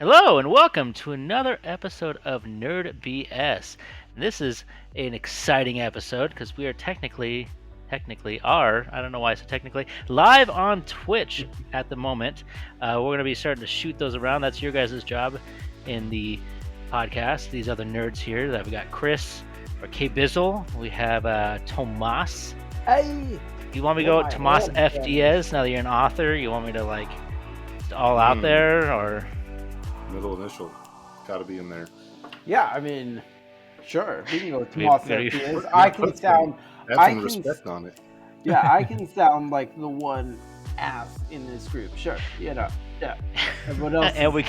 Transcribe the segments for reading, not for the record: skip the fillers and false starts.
Hello and welcome to another episode of Nerd BS. This is an exciting episode because we are technically are, I don't know why I said technically, live on Twitch at the moment. We're going to be starting to shoot those around. That's your guys' job in the podcast. These other nerds here that we got Chris or K Bizzle. We have Tomas. Hey, You want me to go Tomas F. Diaz now that you're an author? You want me to like all out there or? Middle initial, got to be in there. yeah, I mean, sure. We can go Tomas Very- Diaz. I can sound. Have I some can- respect on it. Yeah, I can sound like the one ass in this group. Sure, yeah. Everyone else. And we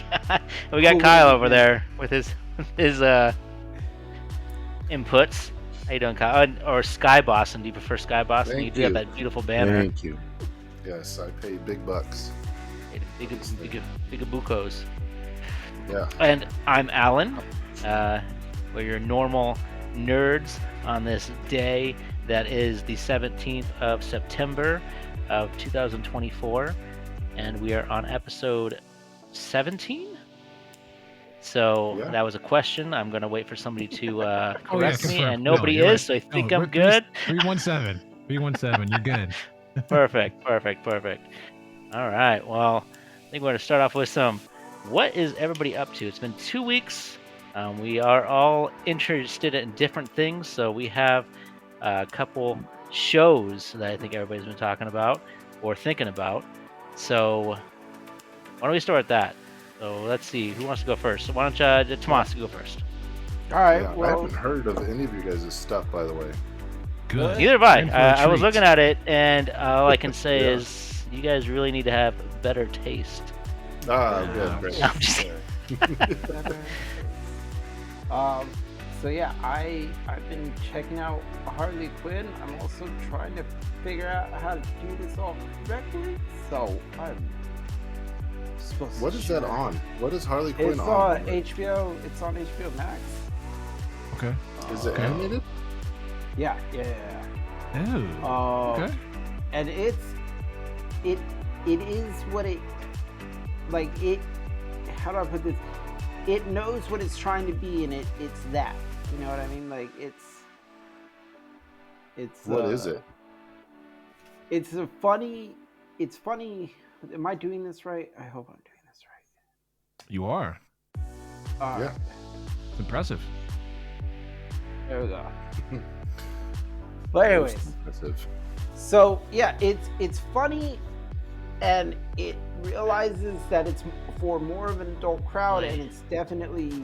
got Kyle over there with his inputs. How you doing, Kyle? Or Sky Boston? Do you prefer Sky Boston? Thank You do have you. that beautiful banner. Thank you. Yes, I pay big bucks. Big bucos. Yeah. And I'm Alan. We're your normal nerds on this day that is the 17th of September of 2024, and we are on episode 17. So Yeah. that was a question. I'm going to wait for somebody to correct me, confirm. and No, nobody you're is, right. so I think No, I'm we're good. 317. 317. You're good. Perfect. All right. Well, I think we're going to start off with what is everybody up to? It's been 2 weeks. We are all interested in different things, so we have a couple shows that I think everybody's been talking about or thinking about. So why don't we start with that? So let's see, who wants to go first? So why don't you, Tomas, go first? All right. Yeah, I Well, haven't heard of any of you guys' stuff, by the way. Good. Neither have I. In for a I was treat. looking at it, and all I can say Yeah. is you guys really need to have better taste. Ah, Yeah. good. Great. No, I'm just so yeah, I've been checking out Harley Quinn. I'm also trying to figure out how to do this all correctly. So I'm supposed to. What is that share. on? What is Harley Quinn It's on? on HBO. It's on HBO Max. Okay. Is it Okay. animated? Yeah. Oh. Okay. And it is what it like it. How do I put this? It knows what it's trying to be, and it's that. You know what I mean? Like it's. What is it? It's a funny. It's funny. Am I doing this right? I hope I'm doing this You are. right. Yeah. It's impressive. There we go. But anyways, Most impressive. so yeah, it's funny, and it realizes that it's for more of an adult crowd, and it's definitely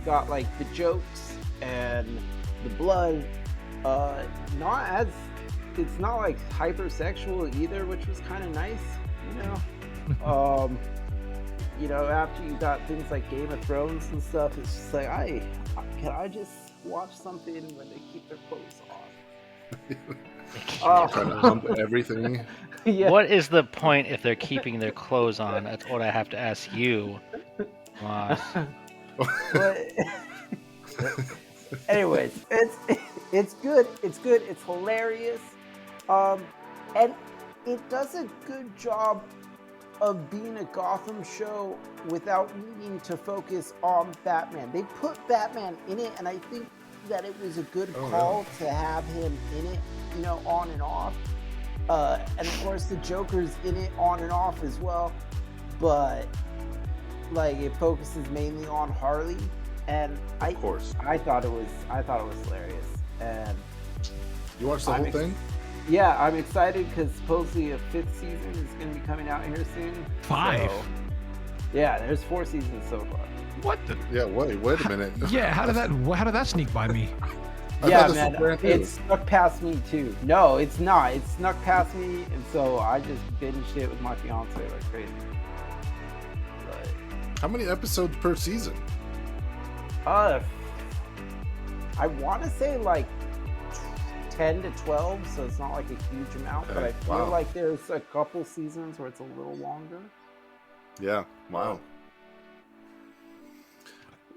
got like the jokes and the blood. Not as it's not like hypersexual either, which was kind of nice, you know. You know, after you got things like Game of Thrones and stuff, it's just like can I just watch something when they keep their clothes off? Trying to hump everything. Yeah. What is the point if they're keeping their clothes on? That's what I have to ask you, Tomas. But anyways, it's good. It's good. It's hilarious, and it does a good job of being a Gotham show without needing to focus on Batman. They put Batman in it, and I think that it was a good call to have him in it, you know, on and off. And of course, the Joker's in it on and off as well, but like it focuses mainly on Harley, and Of course. I thought it was hilarious, and You watched the whole thing? yeah, I'm excited because supposedly a 5th season is going to be coming out here soon. 5? So, yeah, there's 4 seasons so far. What the? Yeah. Wait a minute. Yeah. How did that sneak by me? I Yeah, thought this man, was brand new. it snuck past me too. No, it's not. It snuck past me, and so I just binged it with my fiance like crazy. But, How many episodes per season? I want to say like 10 to 12, so it's not like a huge amount, but I Okay, feel wow. like there's a couple seasons where it's a little longer. Yeah. Wow.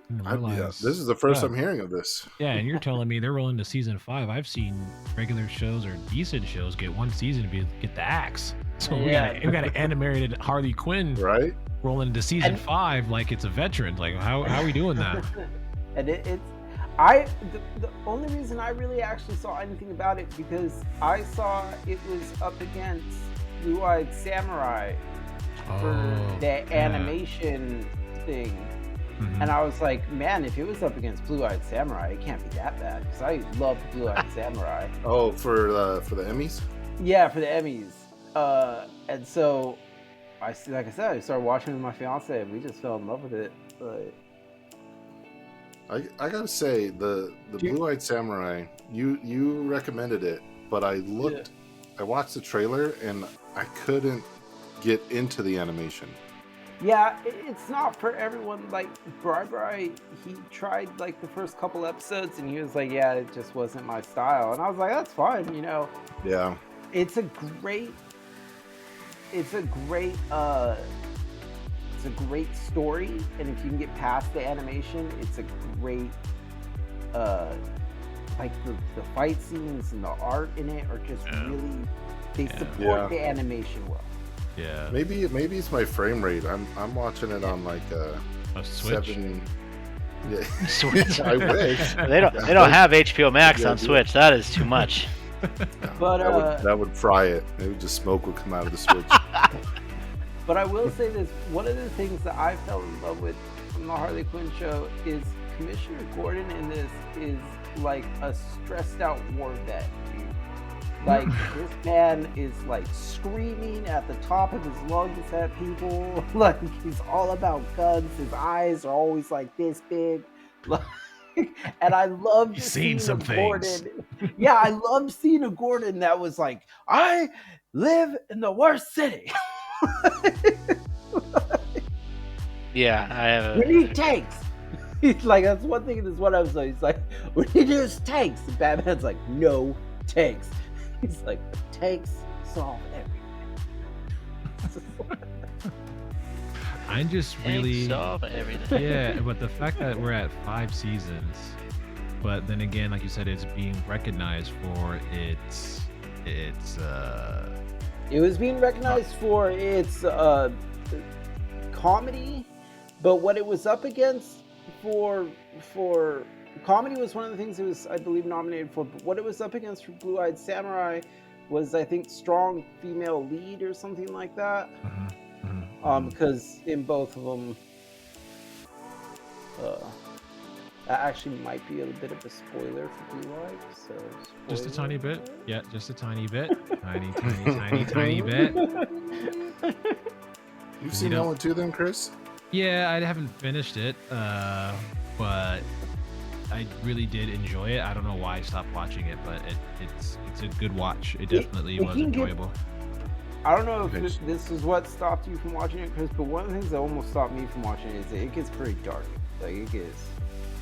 Didn't Yeah. realize- This is the first Yeah. I'm hearing of this. Yeah, and you're telling me they're rolling to season 5. I've seen regular shows or decent shows get one season to get the axe. So Yeah. we got an animated Harley Quinn Right? rolling into season And- 5 like it's a veteran. Like how are we doing that? And the only reason I really actually saw anything about it because I saw it was up against Blue-Eyed Samurai for the animation thing. Mhm. And I was like, man, if it was up against Blue-Eyed Samurai, it can't be that bad because I love Blue-Eyed Samurai. Oh, for the Emmys. Yeah, for the Emmys. And so like I said, I started watching it with my fiance, and we just fell in love with it. But I gotta say the Blue-Eyed Samurai. You recommended it, but I watched the trailer and I couldn't get into the animation. yeah, it's not for everyone. Like Bri, he tried like the first couple episodes, and he was like, "Yeah, it just wasn't my style." And I was like, "That's fine, you know." Yeah. It's a great story, and if you can get past the animation, it's a great like the fight scenes and the art in it are just really they support Yeah. the animation well. Yeah. Maybe it's my frame rate. I'm watching it on like a A Switch. 7. Yeah. Switch. I wish. They don't have HBO Max on Switch. That is too much. But that would fry it. Maybe just smoke would come out of the Switch. But I will say this: one of the things that I fell in love with from the Harley Quinn show is Commissioner Gordon in this is like a stressed out war vet, dude. Like this man is like screaming at the top of his lungs at people. Like he's all about guns. His eyes are always like this big. Like, and I loved He's seeing seen some a things. Gordon. Yeah, I loved seeing a Gordon that was like, I live in the worst city. Yeah, I have. We need tanks. He's like, that's one thing in this one episode. He's like, we need to use tanks. And Batman's like, no tanks. He's like, tanks solve everything. I'm just really solve everything. yeah, but the fact that we're at 5 seasons, but then again, like you said, it's being recognized for its It was being recognized for its comedy, but what it was up against for comedy was one of the things it was, I believe, nominated for. But what it was up against for Blue-Eyed Samurai was, I think, strong female lead or something like that. Because in both of them, that actually might be a bit of a spoiler for Blue-Eyed. So just a tiny spoiler. bit. Yeah, just a tiny bit. Tiny bit. You've seen You that know- one too, then, Chris? Yeah, I haven't finished it, but I really did enjoy it. I don't know why I stopped watching it, but it's a good watch. It definitely it was can get- enjoyable. I don't know if Thanks. this is what stopped you from watching it, Chris, but one of the things that almost stopped me from watching it is that it gets pretty dark. Like it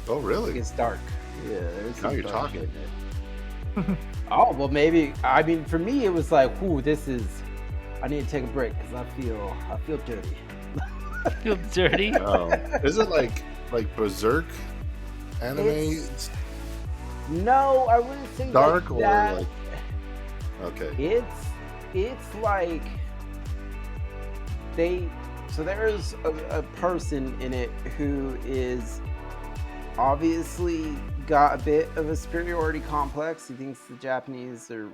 Oh, really? gets dark. Yeah, there's Now some you're dark talking. shit in it. Oh well, maybe. I mean, for me, it was like, "Ooh, this is." I need to take a break because I feel dirty. Feel dirty. Oh, is it like Berserk anime? It's- No, I wouldn't say Dark like or that. like? Okay. It's like so there's a person in it who is obviously got a bit of a superiority complex. He thinks the Japanese are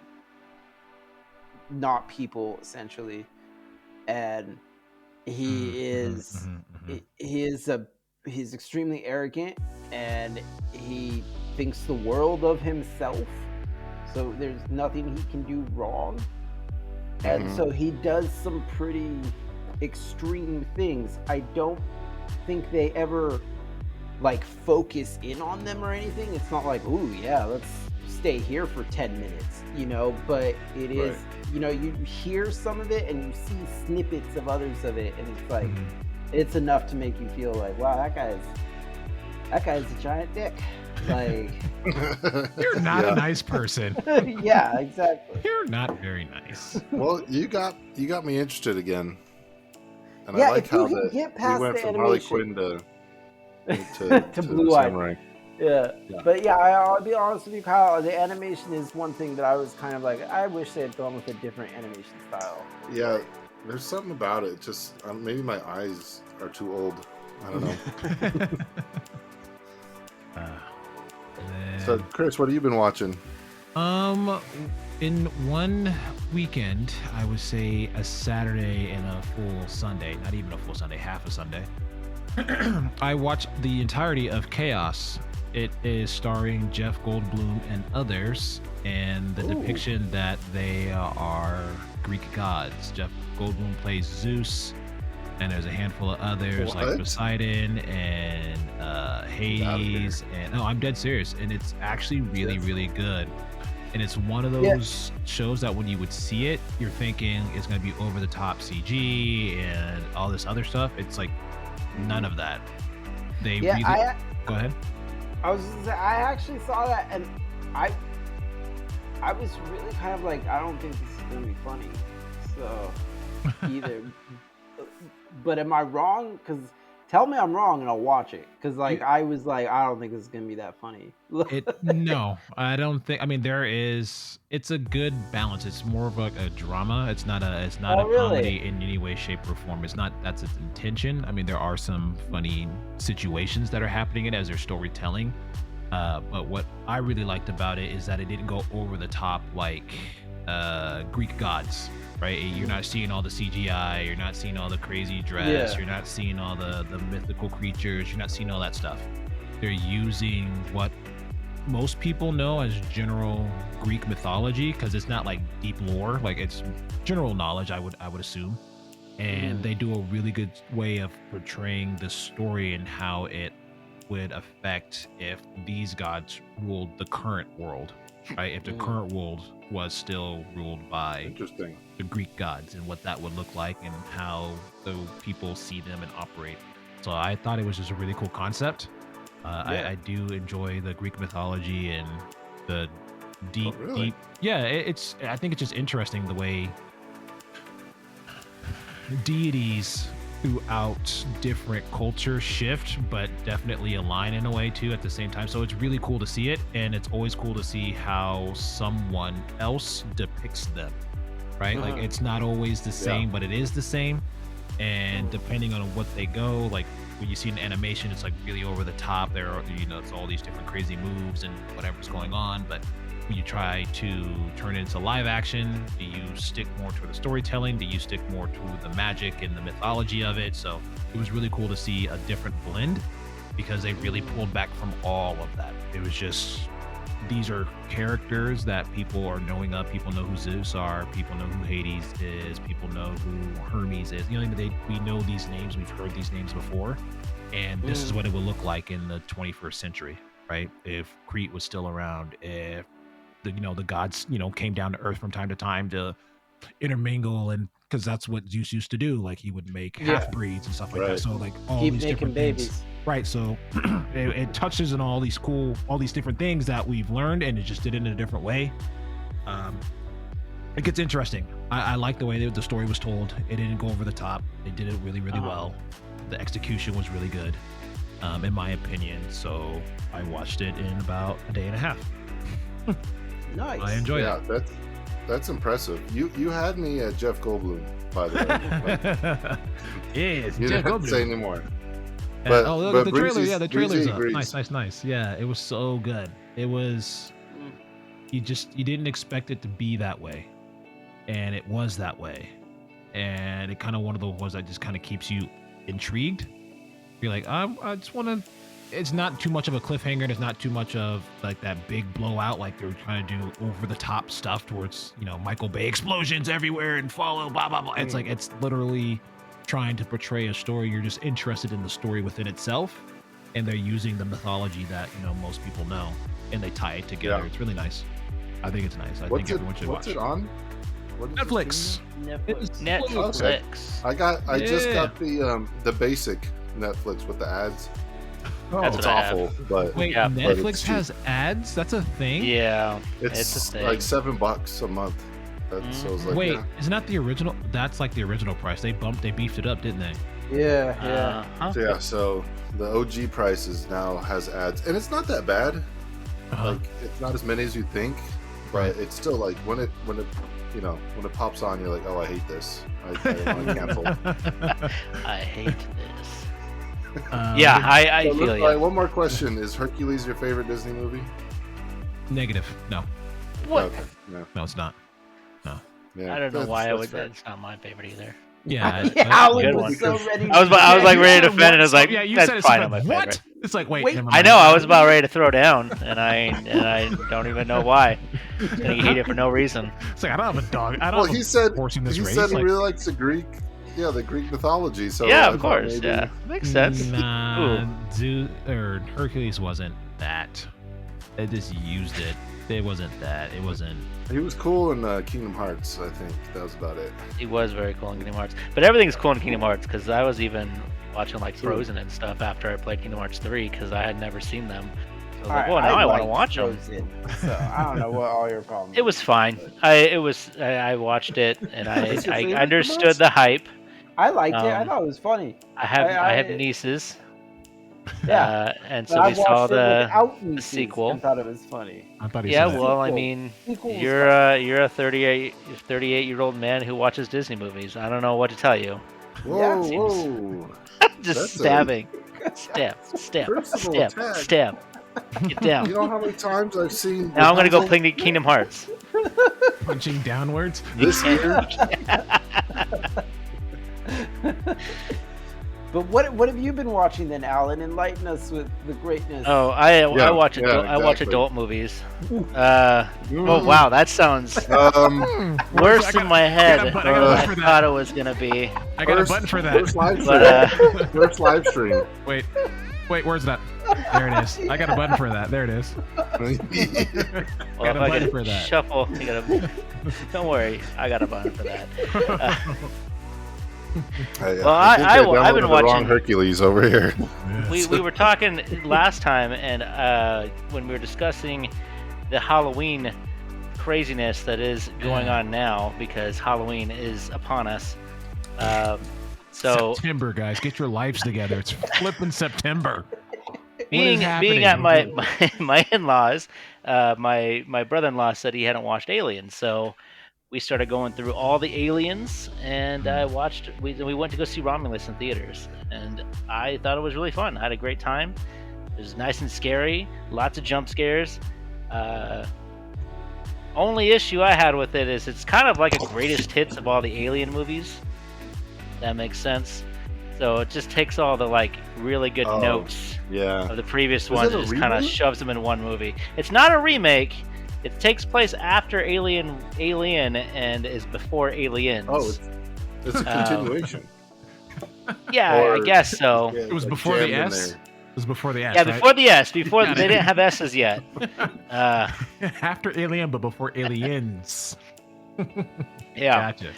not people essentially, and he's extremely arrogant, and he thinks the world of himself, so there's nothing he can do wrong. And so he does some pretty extreme things. I don't think they ever like focus in on them or anything. It's not like, ooh, yeah, let's stay here for 10 minutes, you know, but it is, Right. you know, you hear some of it and you see snippets of others of it, and it's like, it's enough to make you feel like, wow, that guy's a giant dick. Like, You're not Yeah. a nice person. yeah, exactly. You're not very nice. Well, you got me interested again, and Yeah, I like if you how can that get we past went the from Harley animation- Quinn To Blue-Eyed. Samurai. Yeah. Yeah. But yeah, I'll be honest with you, Kyle. The animation is one thing that I was kind of like, I wish they had gone with a different animation style. Yeah, There's something about it. Just maybe my eyes are too old. I don't know. So, Chris, what have you been watching? In one weekend, I would say a Saturday and a full Sunday. Not even a full Sunday, half a Sunday. I watched the entirety of Chaos. It is starring Jeff Goldblum and others, and the depiction that they are Greek gods. Jeff Goldblum plays Zeus, and there's a handful of others like What? Poseidon and Hades. And no, I'm dead serious, and it's actually really, really good. And it's one of those shows that when you would see it, you're thinking it's going to be over the top CG and all this other stuff. It's like none of that. They Yeah, really go ahead. I was gonna say, I actually saw that, and I was really kind of like, I don't think this is gonna be funny. So either, but am I wrong? Because tell me I'm wrong, and I'll watch it. Because like I was like, I don't think this is gonna be that funny. No, I don't think. I mean, it's a good balance. It's more of a drama. It's not a really? comedy in any way, shape, or form. It's not. That's its intention. I mean, there are some funny situations that are happening in it as they're storytelling. But what I really liked about it is that it didn't go over the top like Greek gods, right? You're not seeing all the CGI. You're not seeing all the crazy dress. Yeah. You're not seeing all the mythical creatures. You're not seeing all that stuff. They're using what most people know as general Greek mythology, because it's not like deep lore, like it's general knowledge, I would assume. And they do a really good way of portraying the story and how it would affect if these gods ruled the current world, right? If the current world was still ruled by Interesting. the Greek gods, and what that would look like and how the people see them and operate. So I thought it was just a really cool concept. I do enjoy the Greek mythology and the deep, really? deep. Yeah, I think it's just interesting the way deities throughout different cultures shift, but definitely align in a way too at the same time. So it's really cool to see it, and it's always cool to see how someone else depicts them, right? Like it's not always the same, but it is the same. And depending on what they go, like when you see an animation, it's like really over the top. There are, it's all these different crazy moves and whatever's going on. But when you try to turn it into live action, do you stick more to the storytelling? Do you stick more to the magic and the mythology of it? So it was really cool to see a different blend, because they really pulled back from all of that. It was just, these are characters that people are knowing of. People know who Zeus are. People know who Hades is. People know who Hermes is. We know these names. We've heard these names before. And this is what it would look like in the 21st century, right? If Crete was still around, if the gods, came down to earth from time to time to intermingle, and because that's what Zeus used to do. Like he would make half breeds and stuff like that. So like all Keep these making different babies. things. Right, so it touches on all these different things that we've learned, and it just did it in a different way. It gets interesting. I like the way the story was told. It didn't go over the top. They did it really, really well. The execution was really good, in my opinion. So I watched it in about a day and a half. Nice. I enjoyed it. That's impressive. You had me at Jeff Goldblum, by the way. Yes, You Jeff don't have to say Goldblum. anymore. Yeah, But- oh, look but at the trailer. Breezy's- Yeah, the trailer's Breezy up. agrees. Nice. Yeah, it was so good. It was. You didn't expect it to be that way, and it was that way, and it kind of one of the ones that just kind of keeps you intrigued. You're like, I just want to. It's not too much of a cliffhanger. There's not too much of like that big blowout, like they're trying to do over the top stuff towards Michael Bay explosions everywhere and follow blah blah blah. It's like it's literally trying to portray a story. You're just interested in the story within itself, and they're using the mythology that most people know, and they tie it together. Yeah. It's really nice. I think it's nice. I think everyone should What's watch it on? What is it Netflix. streaming? Netflix. I just Yeah. got the basic Netflix with the ads. That's It's what I have. awful, but Wait, Yeah, but Netflix it's cheap. has ads? That's a thing? Yeah, it's it's a thing. like $7 a month. So it's like, Wait, yeah. isn't that the original? That's like the original price. They beefed it up, didn't they? Yeah. Uh-huh. So yeah, so the OG prices now has ads, and it's not that bad. Uh-huh. Like it's not as many as you think. but it's still like when it when it pops on, you're like, oh, I hate this. I want to cancel. I hate this. Yeah, I So, feel all right, you. one more question: is Hercules your favorite Disney movie? Negative. No, What? Okay, no. no, it's not. Yeah, I don't know that's- why I that's would. fair. It's not my favorite either. Yeah, Yeah, good Alan one. was so ready. I was like ready to defend it. I was like, yeah, you that's said it's fine. like, Not my what? favorite. It's like, wait, Wait, never I mind. know. I was about ready to throw down, and I don't even know why. Just gonna hate it for no reason. It's like I don't have a dog. I don't. Well, have he a said horse in this he race. said he like, really likes the Greek mythology. So Yeah, I of thought course. maybe- Yeah, makes sense. Nah, Ooh. Hercules wasn't that. They just used it. It wasn't that. It wasn't. He was cool in Kingdom Hearts. I think that was about it. He was very cool in Kingdom Hearts, but everything's cool in Kingdom Hearts because I was even watching like True. Frozen and stuff after I played Kingdom Hearts 3 because I had never seen them. So I was All like, right, well, now I want to liked watch them. Frozen, so I don't know what all your problems. It was fine. I watched it and It's your I favorite understood most? the hype. I liked it. I um, thought it was funny. I have I- nieces, Yeah, and but so I we saw watched it the without nieces sequel. and thought it was funny. I thought he yeah. said that. Well, I Sequel. mean, Sequel was you're a 38-year-old man who watches Disney movies. I don't know what to tell you. Whoa, Yeah, whoa! Just That's a stabbing. Stab, personal stab, attack. stab. Get down. You know how many times I've seen? Now I'm gonna go Rapunzel play Kingdom Hearts. Punching downwards. this year. But what have you been watching then, Alan? Enlighten us with the greatness. Oh, I watch yeah, I watch exactly. adult movies. Oh wow, that sounds worse in my head I got a than button I for that. thought it was gonna be. I got First- a button for that. First live stream. But First live stream. Wait, where's that? There it is. I got a button for that. There it is. well, Got a if I button could for that. shuffle, you gotta. Don't worry, I got a button for that. Well, I've been downloaded the wrong watching- Hercules over here. We were talking last time, and when we were discussing the Halloween craziness that is going on now because Halloween is upon us. So September, guys, get your lives together. It's flipping September. being happening? at my in-laws, my brother-in-law said he hadn't watched Aliens, so we started going through all the Aliens, and I watched. We went to go see Romulus in theaters, and I thought it was really fun. I had a great time. It was nice and scary, lots of jump scares. Only issue I had with it is it's kind of like a greatest hits of all the Alien movies. That makes sense. So it just takes all the like really good Oh, notes Yeah. of the previous Is ones it a and just kind of reboot? shoves them in one movie. It's not a remake. It takes place after Alien and is before Aliens. Oh, it's a continuation. yeah, Or- I guess so. Yeah, It was like before the jammed in S. there. It was before the S. Yeah, right? before the S. Before Got they it. didn't have S's yet. After Alien, but before Aliens. Yeah, Gotcha.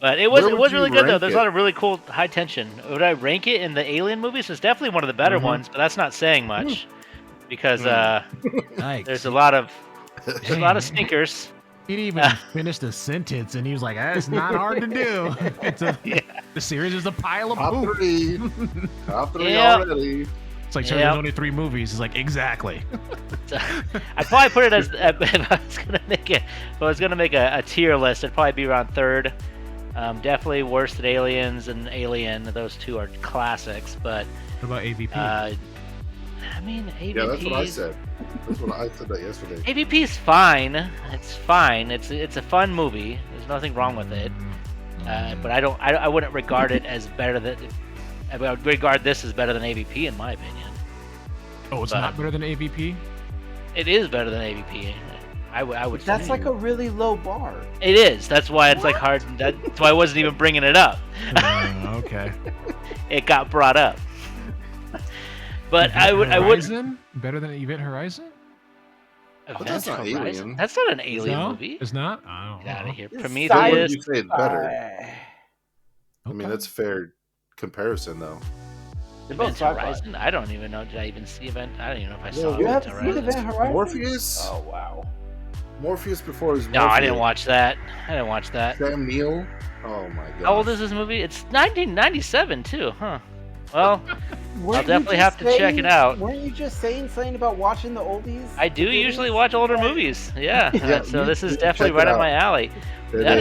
but it was Where it would was you really good though. rank There's it? a lot of really cool high tension. Would I rank it in the Alien movies? It's definitely one of the better Mhm. ones, but that's not saying much because Yikes. there's a lot of stinkers. He didn't even finish the sentence, and he was like, "It's not hard to do." Yeah. The series is a pile of Top poop. three. Top three Yeah. already. It's like, so Yep. there's only 3 movies. He's like, exactly. I'd probably put it as if I was gonna make a tier list. It'd probably be around third. Definitely worse than Aliens and Alien. Those two are classics. But What about AVP? I mean, AVP. Yeah, that's what I said. That's what I said that yesterday. AVP's fine. It's fine. It's a fun movie. There's nothing wrong with it. But I wouldn't regard it as better than. I would regard this as better than AVP in my opinion. Oh, it's but- not better than AVP? It is better than AVP. I would. That's say. like a really low bar. It is. That's why it's like hard. That's why I wasn't even bringing it up. Okay. It got brought up. But I would. Horizon? Better than Event Horizon? But that's not Horizon? Alien. That's not an alien No? movie. It's not? I don't Get out know. of here. It's Why would Prometheus. you say it's better? I mean, Okay. that's fair comparison, though. They're both Event sci-fi. Horizon. I don't even know. Did I even see Event? I don't even know if I saw You Event have seen Horizon. Event Horizon? Morpheus? Oh wow. Morpheus before his No, I didn't watch that. I didn't watch that. Sam Neill? Oh my god. How old is this movie? It's 1997 too, huh? Well, Weren't you definitely have just to check it saying- out. Weren't you just saying something about watching the oldies? I do usually watch older movies. Yeah. Yeah, So you- this is you definitely check right it up out. my alley. It That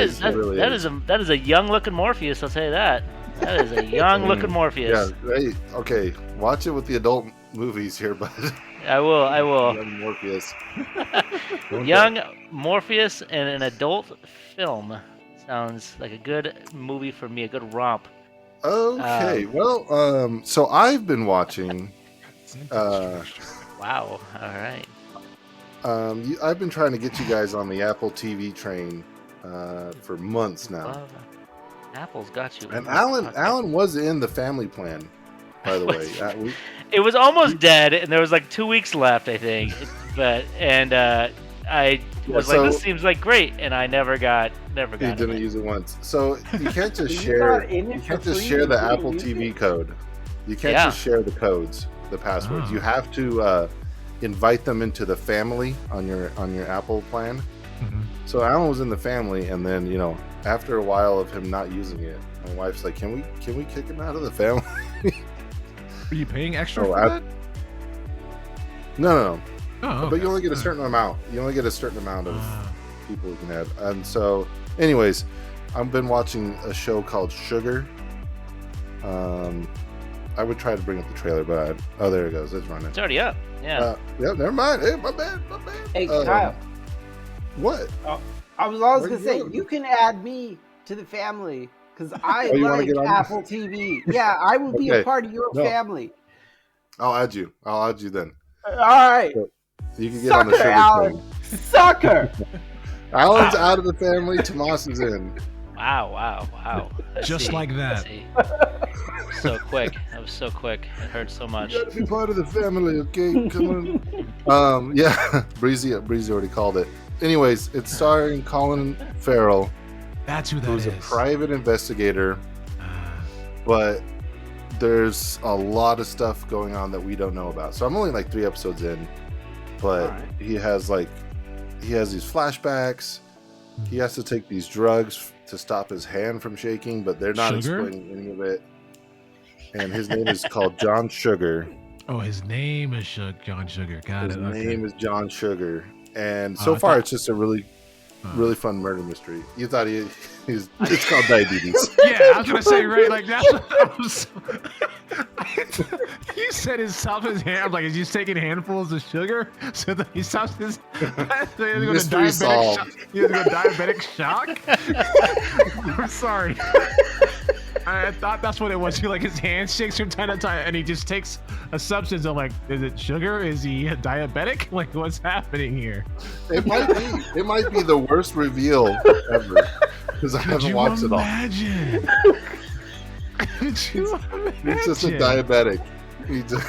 is a young looking Morpheus. I'll tell you that. That is a young looking Yeah, Morpheus. hey, okay. Watch it with the adult movies here, but I will. young Morpheus. Young Morpheus in an adult film sounds like a good movie for me. A good romp. Okay, well, so I've been watching. Wow. All right. I've been trying to get you guys on the Apple TV train for months now. Well, Apple's got you. And Alan was in the family plan, by the way. It was almost dead, and there was like 2 weeks left, I think. I was like, this seems like great, and I never got He it. didn't use it once, so you can't just You share. got in it You for can't just free, share the you Apple use TV it? code. You can't Yeah. just share the codes, the passwords. Oh. You have to invite them into the family on your Apple plan. Mhm. So Alan was in the family, and then after a while of him not using it, my wife's like, "Can we kick him out of the family?" Are you paying extra Oh, for I- that? No. Oh, But you only get a certain amount. You only get a certain amount of Uh, people you can have. And so, anyways, I've been watching a show called Sugar. I would try to bring up the trailer, but there it goes. It's running. It's already up. Yeah. Yeah, never mind. Hey, my bad. Hey, Kyle. What? I was Where gonna you say going? you can add me to the family because I Oh, you wanna like get on? Apple TV. Yeah, I will be a Okay. part of your No. family. I'll add you. then. All right, You can get on the sucker, Sugar Alan, train. sucker. Alan's out of the family. Tomas is in. Wow. Let's Just see, like let's that. see. So quick. That was so quick. It hurt so much. You gotta be part of the family, okay? Come on. Yeah, Breezy already called it. Anyways, it's starring Colin Farrell, That's who that who's is. a private investigator, Uh, but there's a lot of stuff going on that we don't know about. So I'm only like 3 episodes in, but Alright. he has these flashbacks. He has to take these drugs to stop his hand from shaking, but they're not Sugar? explaining any of it. And his name is called John Sugar. oh, his name is John Sugar. Got His it. okay. name is John Sugar, and Oh, so I far thought- it's just a really fun murder mystery. You thought he's it's called diabetes. Yeah, I was gonna say right, like that's what I was. You said he stopped his hand. Like, is he taking handfuls of sugar so that he stops his? So he has to go to Mystery solved. He has to go diabetic shock. I'm sorry. I thought that's what it was. Like his hand shakes from time to time, and he just takes a substance. I'm like, is it sugar? Is he diabetic? Like, what's happening here? It might be the worst reveal ever because I Could haven't you watched imagine? Could you imagine? it all. He's just a diabetic. He just,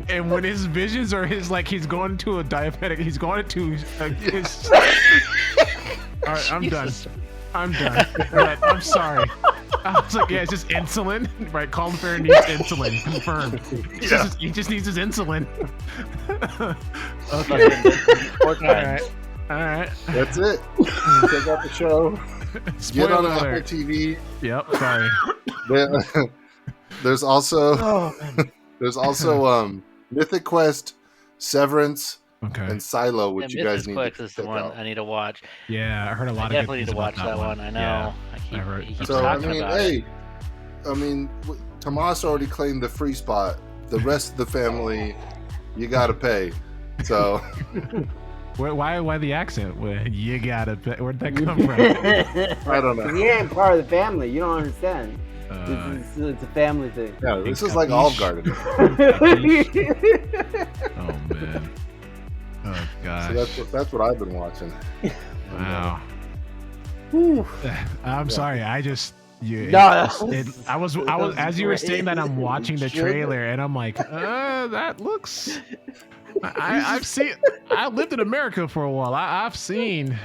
And when his visions are he's going to a diabetic, he's going to his. All right, I'm done. I'm done. But I'm sorry. I was like, yeah, it's just insulin. Right, Colin Farrell needs insulin. Confirmed. He just needs his insulin. Okay. Four All times. right. All right. that's it. Check out the show. Get Spoiler on Apple alert. TV. Yep. Sorry. There's also Oh, Mythic Quest, Severance, Okay. and Silo, which Yeah, you guys Mrs. need Quick to is the check one out. I need to watch. Yeah, I heard a I lot of good definitely need things to watch about that one. I know. Yeah. I heard- he keeps So I talking mean, about it. hey, Tomas already claimed the free spot. The rest of the family, you gotta pay. So Why the accent? You gotta. Where'd that come from? I don't know. he ain't part of the family. You don't understand. Uh, It's a family thing. Yeah, this is Capiche. like Olive Garden. oh man. Oh gosh. So that's what I've been watching. Wow. Whew. I'm sorry. I just. I was as you were saying that I'm watching the Sugar. trailer and I'm like, that looks. I've seen. I lived in America for a while. I've seen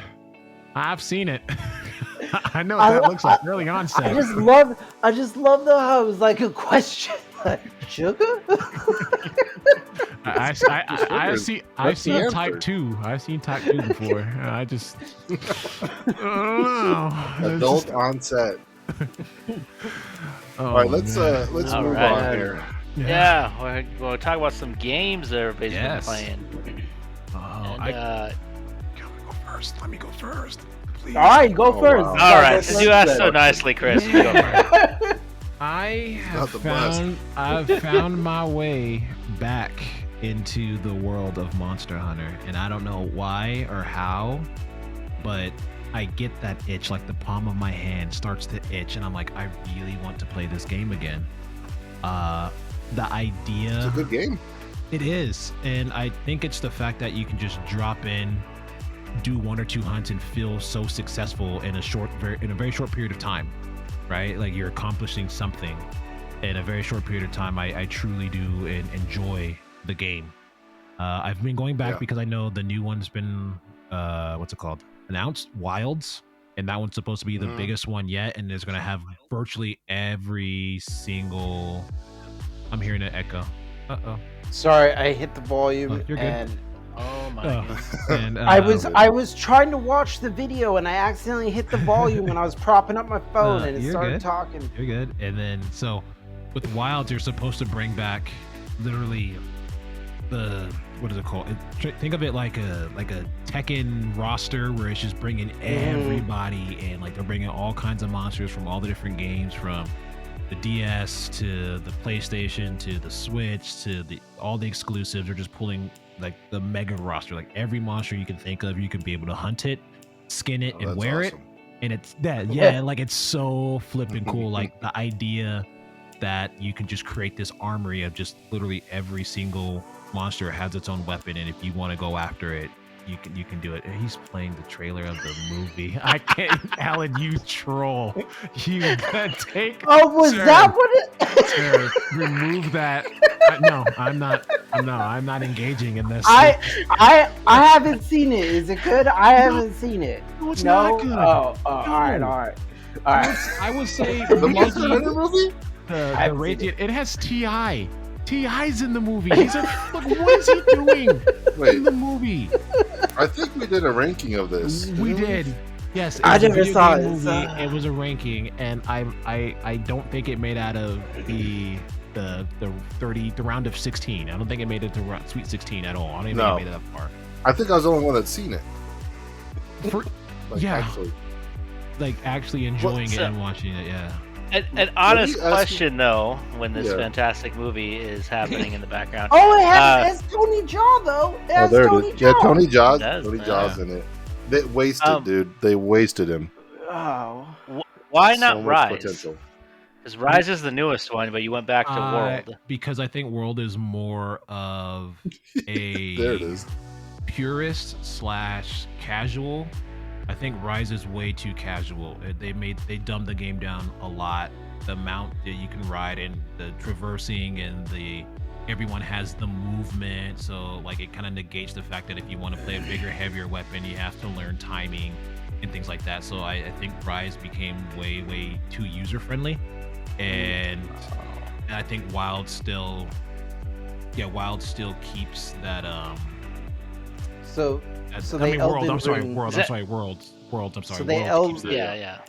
it. I know what that looks like early onset. I just love though how it was like a question. Like, sugar? I've seen That's the Type answer. 2. I've seen Type 2 before. I just. I don't know. It's Adult just- onset. Oh, All right, let's man. let's All move right. on here. Yeah, we'll talk about some games that everybody's Yes. been playing. Oh, And, go first. Let me go first, please. All right, go Oh, first. wow. all Gotta right, go since you first asked so then. nicely, Chris. you go first. I not have the best. I've found my way back into the world of Monster Hunter, and I don't know why or how, but I get that itch, like the palm of my hand starts to itch, and I'm like, I really want to play this game again. The idea, It's a good game. it is, and I think it's the fact that you can just drop in, do 1 or 2 hunts, and feel so successful in a very short period of time, right? Like you're accomplishing something in a very short period of time. I truly do enjoy the game. I've been going back Yeah. because I know the new one's been what's it called? Announced, Wilds, and that one's supposed to be the Mhm. biggest one yet, and it's gonna have virtually every single. I'm hearing an echo. Uh-oh. Sorry, I hit the volume Oh, you're good. and Oh my Oh. goodness. And I was trying to watch the video and I accidentally hit the volume when I was propping up my phone and it you're started good. talking. You're good. And then so with Wilds, you're supposed to bring back literally the what is it called? Think of it like a Tekken roster where it's just bringing everybody in. Like they're bringing all kinds of monsters from all the different games, from the DS to the PlayStation to the Switch to all the exclusives. They're just pulling like the mega roster, like every monster you can think of. You can be able to hunt it, skin it, Oh, and that's wear awesome. it. And it's that, yeah, like it's so flipping cool. Like the idea that you can just create this armory of just literally every single monster has its own weapon, and if you want to go after it, you can do it. And he's playing the trailer of the movie. I can't, Alan, you troll. You can take. Oh, was Sir. that what it? Sir, remove that. No, I'm not. I'm not engaging in this. I haven't seen it. Is it good? I haven't seen it. No, it's No. not good. Oh, all right, all right, all right. I would say The Monster Hunter movie? the I've seen Radiant. It has Ti. Ti's in the movie. He's a like, what is he doing Wait, in the movie? I think we did a ranking of this. We didn't did. Yes, it I was a never video saw game it. movie. So- It was a ranking, and I don't think it made out of the 30 the round of 16. I don't think it made it to Sweet 16 at all. I don't even No. think it made it that far. I think I was the only one that's seen it. For, Like, Yeah. actually. like actually enjoying it so- and watching it, yeah. An honest you ask me- question though, when this Yeah. fantastic movie is happening in the background. Oh, it has Tony Jaa though. It Oh, has there Tony it is. Yeah, Jaa. Tony Jaa. It does, Tony yeah. Jaa's in it. They wasted, dude. They wasted him. Oh, Why So not much Rise? potential. Because Rise is the newest one, but you went back to World. Because I think World is more of a There it is. purist / casual. I think Rise is way too casual. They dumbed the game down a lot. The mount that you can ride and the traversing and everyone has the movement, so like it kind of negates the fact that if you want to play a bigger, heavier weapon, you have to learn timing and things like that. So I think Rise became way too user friendly, and I think Wild still keeps that so That's, So I they mean, World. Elden I'm sorry, Ring- World. Is I'm that- sorry, Worlds. I'm sorry. So they World keeps Elden- that. Yeah.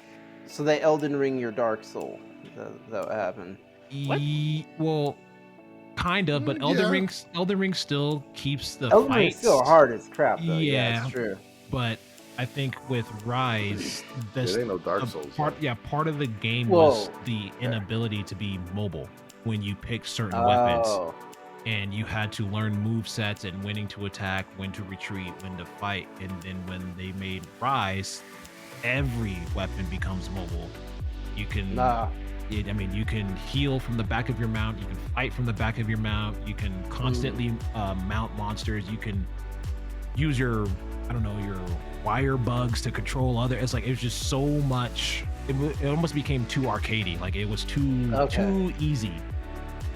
they Elden Ring your Dark Soul. That what happened. What? Well, kind of, but Elden Yeah. Ring still keeps the Elden Ring's fights. still hard as crap though. Yeah, Yeah. it's true. But I think with Rise, It ain't no Dark Souls. part of the game Whoa. was the inability to be mobile when you pick certain weapons, Oh, and you had to learn move sets and when to attack, when to retreat, when to fight. And then when they made Rise, every weapon becomes mobile. You can nah. you can heal from the back of your mount. You can fight from the back of your mount. You can constantly mount monsters. You can use your wire bugs to control other. It's like it was just so much. It almost became too arcadey. Like it was too easy.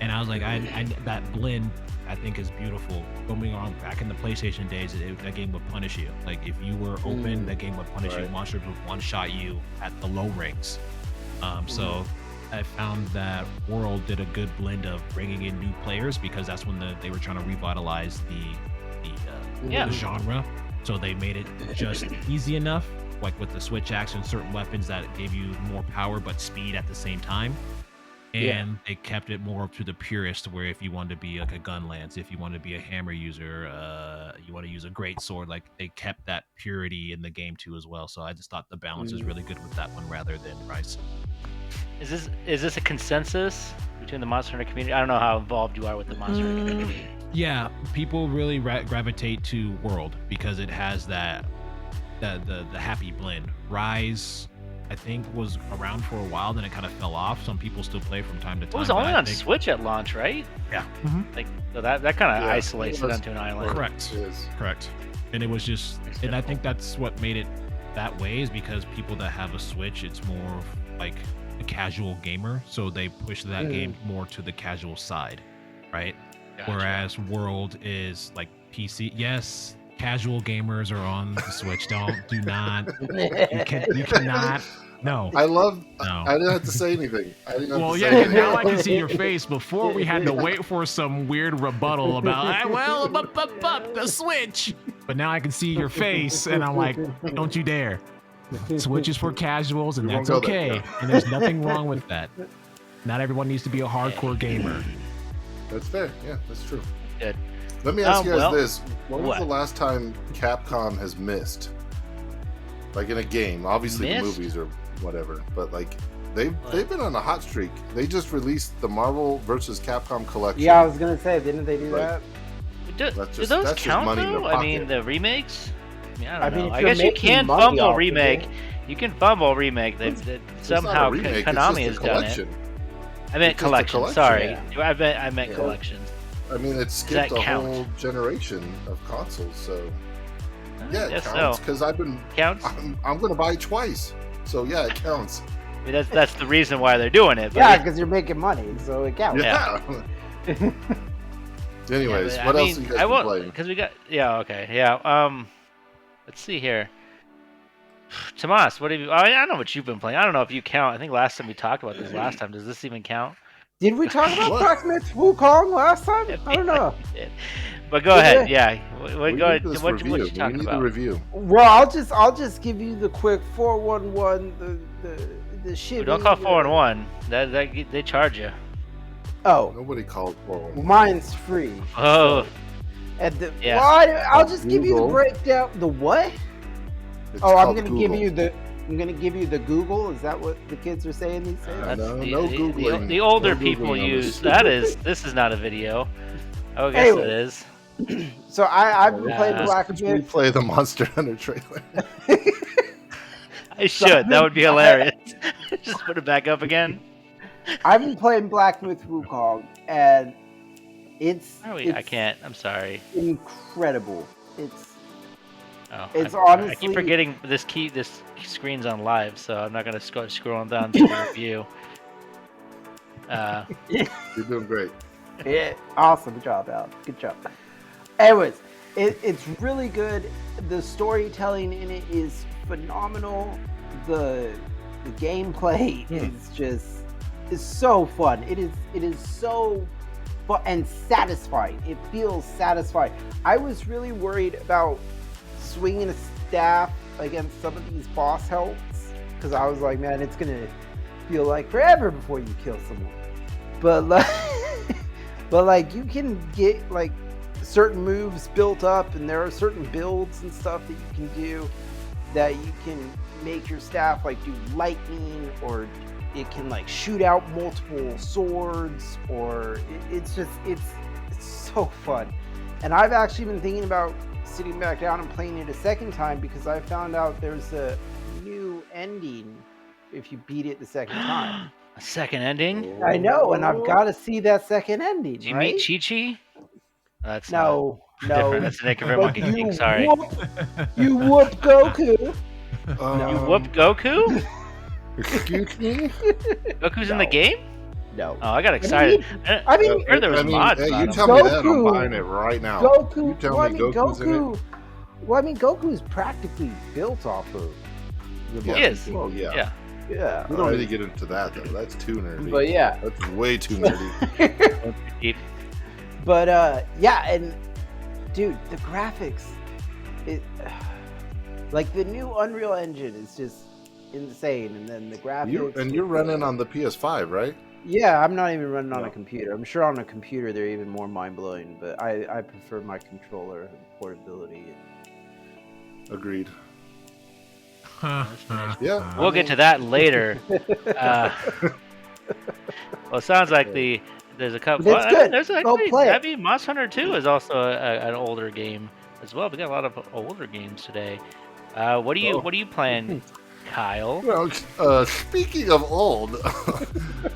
And I was like, I that blend I think is beautiful. Going on back in the PlayStation days, that game would punish you. Like if you were open, that game would punish you. Right. Monsters would one shot you at the low ranks. So I found that World did a good blend of bringing in new players because that's when they were trying to revitalize the genre. So they made it just easy enough, like with the switch axe and certain weapons that gave you more power but speed at the same time. and they kept it more up to the purist, where if you wanted to be like a gun lance, if you wanted to be a hammer user, you want to use a great sword, like they kept that purity in the game too as well. So I just thought the balance is really good with that one rather than Rise. Is this a consensus between the Monster Hunter community? I don't know how involved you are with the Monster Hunter community. Yeah, people really gravitate to World because it has that the happy blend. Rise, I think, was around for a while, then it kind of fell off. Some people still play from time to time. It was but only I on think- Switch at launch, right? Yeah. Like so that kind of Yeah, isolates it it was- onto an island. Correct. It is. Correct. And it was just, It's and I simple. think that's what made it that way, is because people that have a Switch, it's more of like a casual gamer, so they push that game more to the casual side, right? Gotcha. Whereas World is like PC. Yes, casual gamers are on the Switch. Do not. You cannot. No. I love. No. I didn't have to say anything. I didn't have Well, to yeah, say and now I anything. can see your face. Before we had to wait for some weird rebuttal about, the Switch. But now I can see your face, and I'm like, don't you dare. Switch is for casuals, and We won't that's go there, okay. yeah. And there's nothing wrong with that. Not everyone needs to be a hardcore gamer. That's fair. Yeah, that's true. Good. Let me ask you guys well, this: when was what? the last time Capcom has missed? Like in a game, obviously the Missed? movies or whatever, but like they've been on a hot streak. They just released the Marvel vs. Capcom collection. Yeah, I was gonna say, didn't they do Right. that? Do That's do just- those that's just count money in though? their I mean, pocket. the remakes. I mean, I don't I mean, know. if I you're guess you making can money fumble off of remake. it. You can fumble remake. That It's not a somehow remake, it's Konami has just a done it. collection. I meant It's just a collection. collection. Sorry, I meant Yeah. collection. I mean, it that skipped a count? whole generation of consoles, so yeah, it Yes, counts so because I'm counts. going to buy it twice. So yeah, it counts. I mean, that's the reason why they're doing it. But Yeah, because you're making money, so it counts. Yeah. Anyways, but, what I else mean, have you guys I been won't playing? because we got okay let's see here. Tomas, what have you? I know what you've been playing. I don't know if you count. I think last time we talked about this last time. Does this even count? Did we talk about What? Blacksmith Wukong last time? I don't know. But go Yeah. ahead. Yeah. We Go ahead. need this What review. you We talking need the about? review. Well, I'll just give you the quick 411. The shit. Don't call 4-1. That they charge you. Oh, Nobody called for one. mine's free. Oh, At the Yeah. well, I'll just give you the Google. breakdown. The what? It's Oh, I'm called gonna give Google. you the. I'm gonna give you the Google. Is that what the kids are saying these days? that's no, the, no the, Googling. the older No people Googling on use. this. This is not a video. Oh, I guess Anyway. it is. So I've been playing Yeah. Blacksmith. Replay the Monster Hunter trailer. I should. That would be hilarious. Just put it back up again. I've been playing Blacksmith Wukong, and it's I it's can't. I'm sorry. incredible. It's Oh, It's I honestly- keep forgetting this screen's on live, so I'm not gonna scrolling down to the review. You're doing great. awesome job, Al. Good job. Anyways, it's really good. The storytelling in it is phenomenal. The gameplay is so fun. It is so fun and satisfying. It feels satisfying. I was really worried about swinging a staff against some of these boss helps because I was like, man, it's gonna feel like forever before you kill someone. But like you can get like certain moves built up, and there are certain builds and stuff that you can do that you can make your staff like do lightning, or it can like shoot out multiple swords, or it's so fun. And I've actually been thinking about sitting back down and playing it a second time because I found out there's a new ending if you beat it the second time. A second ending. I know, and I've got to see that second ending. Did you right? meet Chi-Chi? That's No, different. no. That's an Acre But Monkey King. Sorry. You whoop Goku. You whoop Goku? Excuse me? Goku's in the No. game? No. Oh, I got excited. I mean, heard there was mods Hey, on you them. tell me that, I'm Goku. buying it right now. Goku. You tell well, I me mean, Goku's in it. Goku. Well, I mean, Goku's practically built off of. the He Monkey is. King. Oh yeah. Yeah. Yeah. We don't really get into that though. That's too nerdy. But yeah. That's way too nerdy. Deep. But yeah, and dude, the graphics, like the new Unreal Engine is just insane, and then the graphics. You're running on the PS5, right? Yeah, I'm not even running on No. a computer. I'm sure on a computer they're even more mind blowing, but I prefer my controller and portability. Agreed. Yeah. We'll get to that later. Well, it sounds like there's a couple. But it's good. There's Go actually, play it. I mean, Monster Hunter 2 is also an older game as well. We got a lot of older games today. What are you playing, Kyle? Well, speaking of old,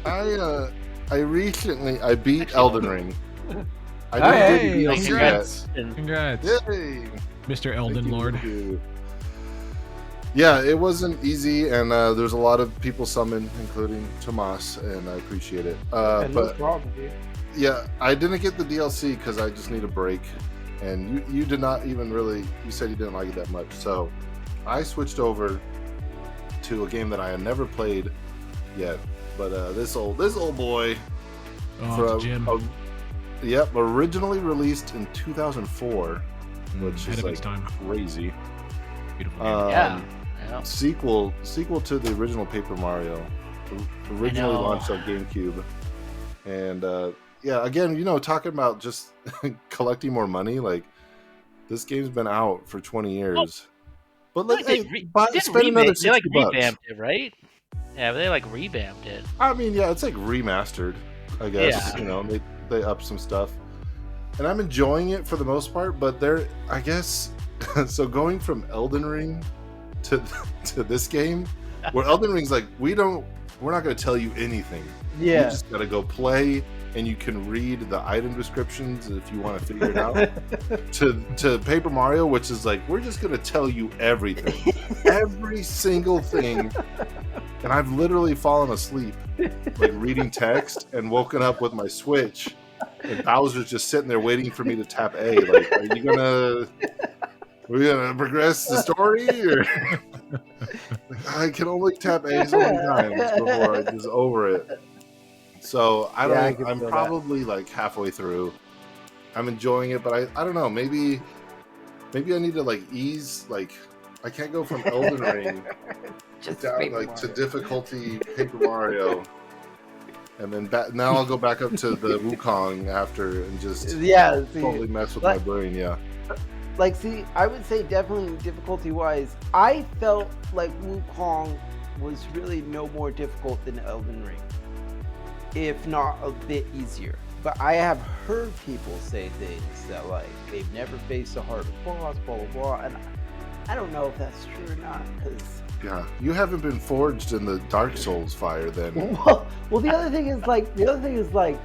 I recently beat Actually, Elden Ring. I Hey, didn't do the DLC congrats. And Congrats, yet. Yay! Mr. Elden Lord. Thank you. Yeah, it wasn't easy, and there's a lot of people summoned, including Tomas, and I appreciate it. no But problem, dude. yeah, I didn't get the DLC because I just need a break, and you did not even really. You said you didn't like it that much, so I switched over to a game that I had never played yet. But this old boy, Oh, it's Jim. Yep, originally released in 2004, which Ahead is of like its time. crazy. Beautiful game. yeah. Sequel to the original Paper Mario, originally know. launched on GameCube, and yeah, again, talking about just collecting more money. Like, this game's been out for 20 years, but Like they spend another they like $60. revamped it, right? Yeah, they like revamped it. I mean, yeah, it's like remastered, I guess. Yeah. They up some stuff, and I'm enjoying it for the most part. But I guess, so going from Elden Ring to this game, where Elden Ring's like, we're not going to tell you anything. You Yeah. just got to go play, and you can read the item descriptions if you want to figure it out. to Paper Mario, which is like, we're just going to tell you everything, every single thing. And I've literally fallen asleep, like reading text, and woken up with my Switch, and Bowser's just sitting there waiting for me to tap A. Like, are we gonna progress the story, or I can only tap A so many times before I just over it. So I don't. Yeah, I can I'm feel that. probably like halfway through. I'm enjoying it, but I don't know. Maybe I need to like ease. Like, I can't go from Elden Ring Just down Paper like to Mario. difficulty Paper Mario, and then now I'll go back up to the Wukong after and just Yeah, see, totally mess with like- my brain. Yeah. see, I would say definitely difficulty-wise, I felt like Wukong was really no more difficult than Elden Ring, if not a bit easier. But I have heard people say things that, like, they've never faced a harder boss, blah, blah, blah, and I don't know if that's true or not, because... Yeah, you haven't been forged in the Dark Souls fire then. Well, the other thing is, like,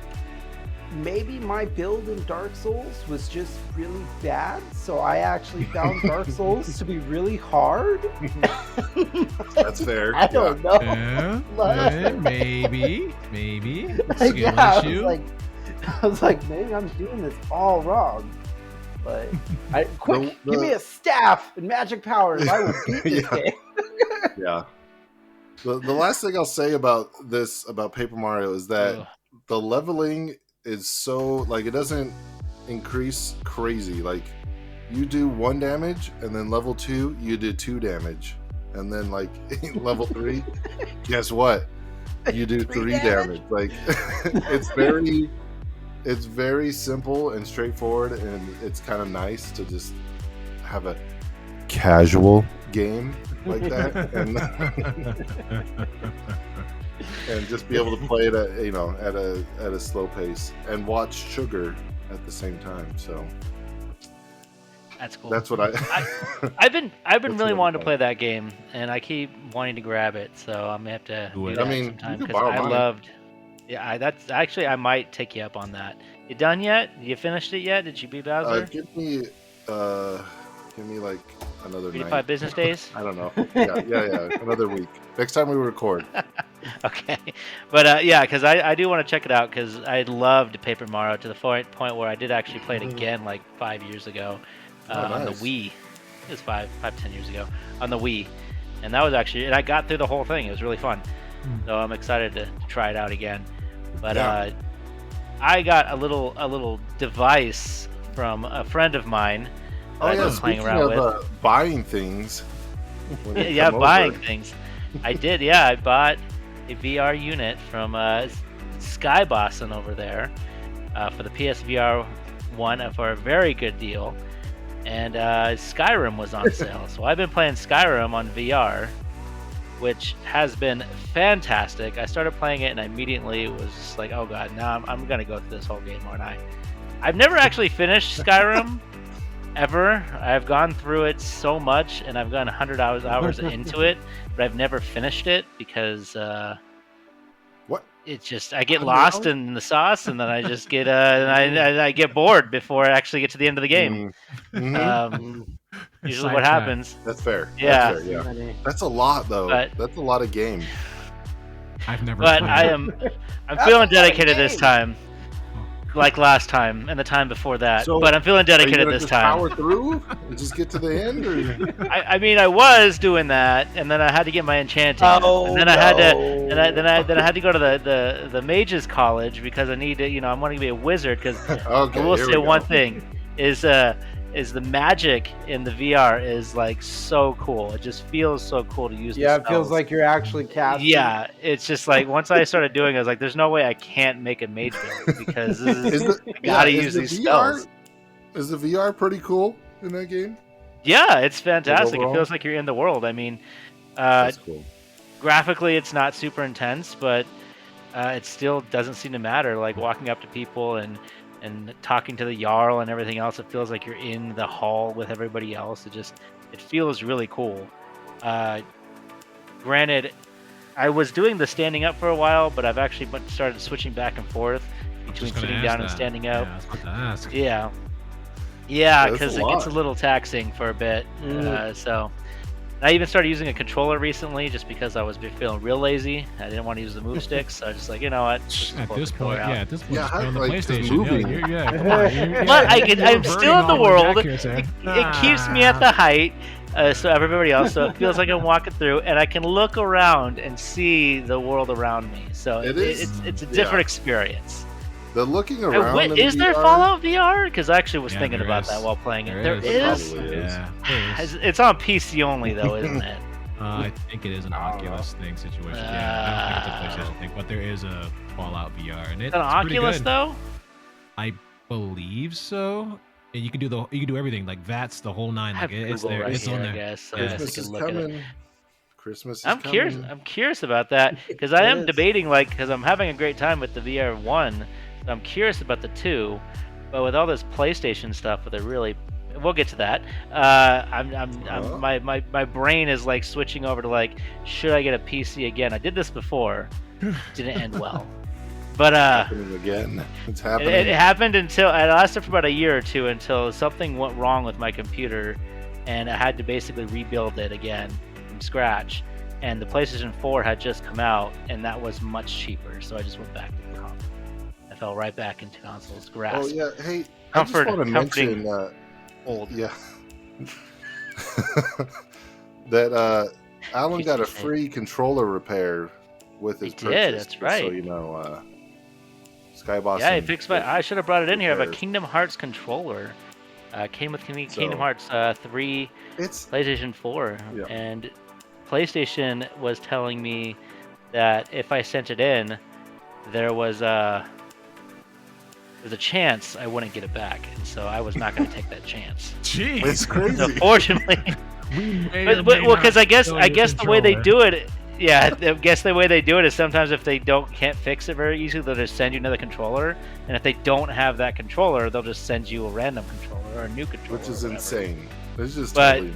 maybe my build in Dark Souls was just really bad, so I actually found Dark Souls to be really hard. That's fair. I don't know. Yeah, maybe. Like, Skill yeah, issue. I was like, maybe I'm doing this all wrong. But quick, The- give me a staff and magic powers. I will beat this Yeah. game. Yeah. The last thing I'll say about Paper Mario is that Ugh. the leveling is so, like, it doesn't increase crazy. Like, you do 1 damage, and then level 2 you do 2 damage, and then like level 3, guess what? You do 3 damage. Like, it's very simple and straightforward, and it's kind of nice to just have a casual game like that, and just be able to play it at a slow pace and watch Sugar at the same time. So That's cool. that's what I've been That's really really wanting to fun. play that game, and I keep wanting to grab it. So I'm gonna have to Do do it. that I mean, sometime you can because borrow I mine. loved. Yeah, that's actually I might take you up on that. You done yet? You finished it yet? Did you beat Bowser? give me like another 3 to night. 5 business days. I don't know. Yeah. Another week. Next time we record. Okay, but yeah, because I do want to check it out because I loved Paper Mario to the point where I did actually play it again like 5 years ago on the nice. Wii. It was 10 years ago on the Wii, and that was actually, and I got through the whole thing. It was really fun, so I'm excited to try it out again. But Yeah. I got a little device from a friend of mine. that Oh I've yeah, been playing speaking around of with. buying things. when you Yeah, come buying over. things. I did. Yeah, I bought a VR unit from Skybossing over there for the PSVR 1 for a very good deal. And Skyrim was on sale. So I've been playing Skyrim on VR, which has been fantastic. I started playing it and I immediately was just like, oh god, now I'm going to go through this whole game, aren't I? I've never actually finished Skyrim, ever. I've gone through it so much, and I've gone 100 hours into it, but I've never finished it because What? it's just I get 100 lost hours? in the sauce, and then I just get I get bored before I actually get to the end of the game. Mhm. Usually, what Sidetrack. happens? That's fair. Yeah. That's fair, yeah. Money. That's a lot, though. But- That's a lot of game. I've never. But played I it. am I'm That's feeling a lot of dedicated this game. time, like last time and the time before that. So, but I'm feeling Are you dedicated gonna this just time. power through and just get to the end, or I mean, I was doing that, and then I had to get my enchanting, Oh, and then I had to, no. then I had to go to the mages college because I need to, I'm wanting to be a wizard. Because okay? I will here say we one go. thing is the magic in the VR is like so cool. It just feels so cool to use. Yeah, the it feels spells. like you're actually casting. Yeah, it's just like once I started doing it, I was like, "There's no way I can't make a mage build because this Is is, the, I gotta is use the these VR, spells." Is the VR pretty cool in that game? Yeah, it's fantastic. It overall? feels like you're in the world. I mean, That's cool. graphically, it's not super intense, but it still doesn't seem to matter. Like walking up to people and talking to the Jarl and everything else, it feels like you're in the hall with everybody else. It feels really cool. Granted, I was doing the standing up for a while, but I've actually started switching back and forth I was between just gonna sitting ask down and that. standing up. Yeah, I was about to ask. Yeah, That's because a it gets a lot. little taxing for a bit. So I even started using a controller recently, just because I was feeling real lazy. I didn't want to use the move sticks, so I was just like, you know what? Just At pull this the controller point, out. yeah, at this point, Yeah, just put on the like, just PlayStation. moving. Yeah, come on. You're, But you're I'm still in the reverting all world. back here, sir. It keeps me at the height, so everybody else. So it feels like I'm walking through, and I can look around and see the world around me. So It is- it's a yeah. different experience. The looking And around. in is there VR, Fallout VR? Because I actually was Yeah, thinking there about is. that while playing it. There There is. is. Probably is. Yeah, there is. It's on PC only though, isn't it? I think it is an Oculus thing situation. Yeah, I don't think it's a PlayStation thing, but there is a Fallout VR, and it's An pretty Oculus good. though? I believe so. And you can do everything like that's the whole nine. I Like have it's Google there. right It's here, on I there. guess. So Yeah. I guess I Christmas can is look at it. coming. Christmas is I'm curious. coming. I'm curious about that because I It am is. debating, like, because I'm having a great time with the VR 1. So I'm curious about the 2, but with all this PlayStation stuff, with it really, we'll get to that. Oh. My brain is like switching over to like, should I get a PC again? I did this before, didn't end well, but happening again. It's happening. it happened until it lasted for about a year or two until something went wrong with my computer, and I had to basically rebuild it again from scratch. And the PlayStation 4 had just come out, and that was much cheaper, so I just went back to the console. I fell right back into consoles grasp. Oh yeah. Hey, Comfort- I just want to comforting mention. Old. Yeah. that Alan got a Excuse me. free controller repair with his He purchase. did, that's just right. So you know, Skyboss. Yeah, I fixed my. I should have brought it in here. I have a repairs. Kingdom Hearts controller. Came with Kingdom So- Hearts 3, It's PlayStation 4, Yeah. and PlayStation was telling me that if I sent it in, there was a chance I wouldn't get it back, and so I was not going to take that chance. Jeez. it's crazy. So fortunately, We may or but may well, not because I guess steal your the way they controller. do it, yeah, I guess the way they do it is sometimes if they can't fix it very easily, they'll just send you another controller, and if they don't have that controller, they'll just send you a random controller or a new controller, Which is or whatever. insane. It's just But- totally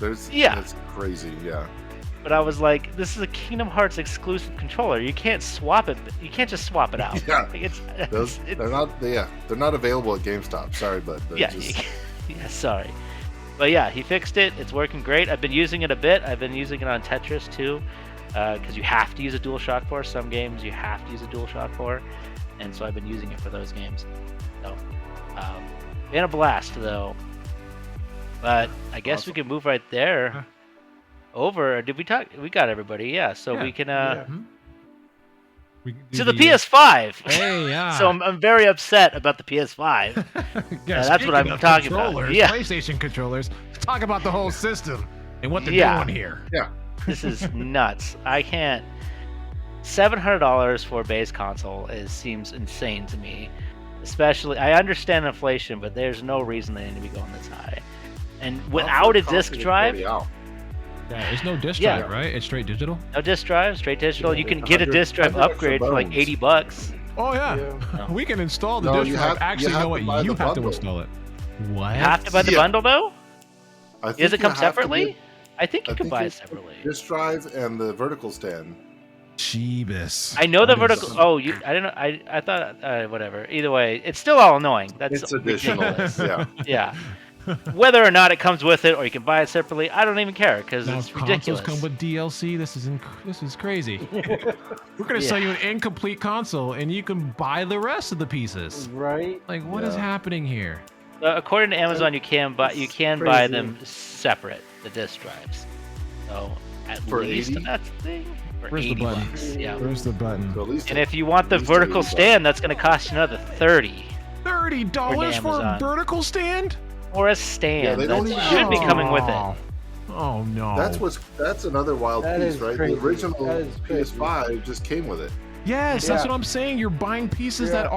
insane. Yeah. That's crazy. Yeah. But I was like, this is a Kingdom Hearts exclusive controller. You can't swap it. You can't just swap it out. Yeah. Like, Those they're not. They're not available at GameStop. Sorry, but they're yeah, just, yeah, sorry. But yeah, he fixed it. It's working great. I've been using it a bit. I've been using it on Tetris too, because you have to use a DualShock for some games. You have to use a DualShock for, and so I've been using it for those games. So, been a blast though. But I guess we Awesome. can move right there. Over. Did we talk? We got everybody. Yeah. So Yeah, we can. Hmm? We can do To the PS5. Hey, yeah. So I'm very upset about the PS5. Yeah, that's what speaking I'm of talking about. controllers, Yeah. PlayStation controllers. Let's talk about the whole system and what they're Yeah. doing here. This is nuts. I can't. $700 for a base console seems insane to me. Especially, I understand inflation, but there's no reason they need to be going this high. And without a disk drive, Yeah, there's no disc Yeah. drive, right? It's straight digital. no disk drive, straight digital. Yeah, You can it's get a 100 disk drive 100 extra upgrade for like bones. $80. Oh yeah, No. we can install the No, disc you drive. have- Actually, you you know have what? to buy You the have to bundle. install it. What? You have to buy the Yeah. bundle though. I think Does it you come have to separately? get I think you I can think buy you- it separately. Disk drive and the vertical stand. Jeebus. I know the That is- vertical. Oh, I don't know. I thought whatever. Either way, it's still all annoying. That's It's additional. ridiculous. Yeah. Yeah. Whether or not it comes with it or you can buy it separately, I don't even care because Now it's consoles ridiculous. come with DLC. This is crazy. We're gonna sell you an incomplete console, and you can buy the rest of the pieces. Right? Like, what is Yeah. happening here? According to Amazon, you can buy It's buy crazy. them separate, the disc drives. So at For least 80? that's the thing. For Where's the 80 button? bucks. Yeah. Where's the button? So at least And if you want the at least vertical 80 bucks. stand, that's going to cost you another $30 $30 for a Amazon. vertical stand? or a stand they that don't even should be have- coming with it. Oh no. That's another wild That piece, is right? crazy. The original That is crazy. PS5 just came with it. Yes, that's Yeah. what I'm saying. You're buying pieces Yeah.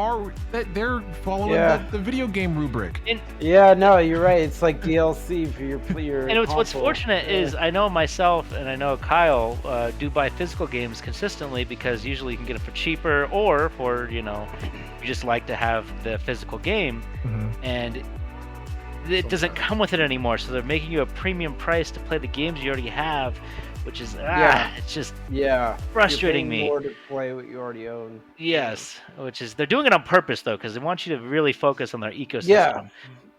that they're following Yeah. the video game rubric. Yeah, no, you're right. It's like DLC for your And what's console. fortunate Yeah. is I know myself and I know Kyle do buy physical games consistently because usually you can get it for cheaper or for, you just like to have the physical game and it doesn't come with it anymore. So they're making you a premium price to play the games you already have, which is, Yeah. it's just Yeah. frustrating You're paying me. more to play what you already own. Yes, which is, they're doing it on purpose though because they want you to really focus on their ecosystem. Yeah.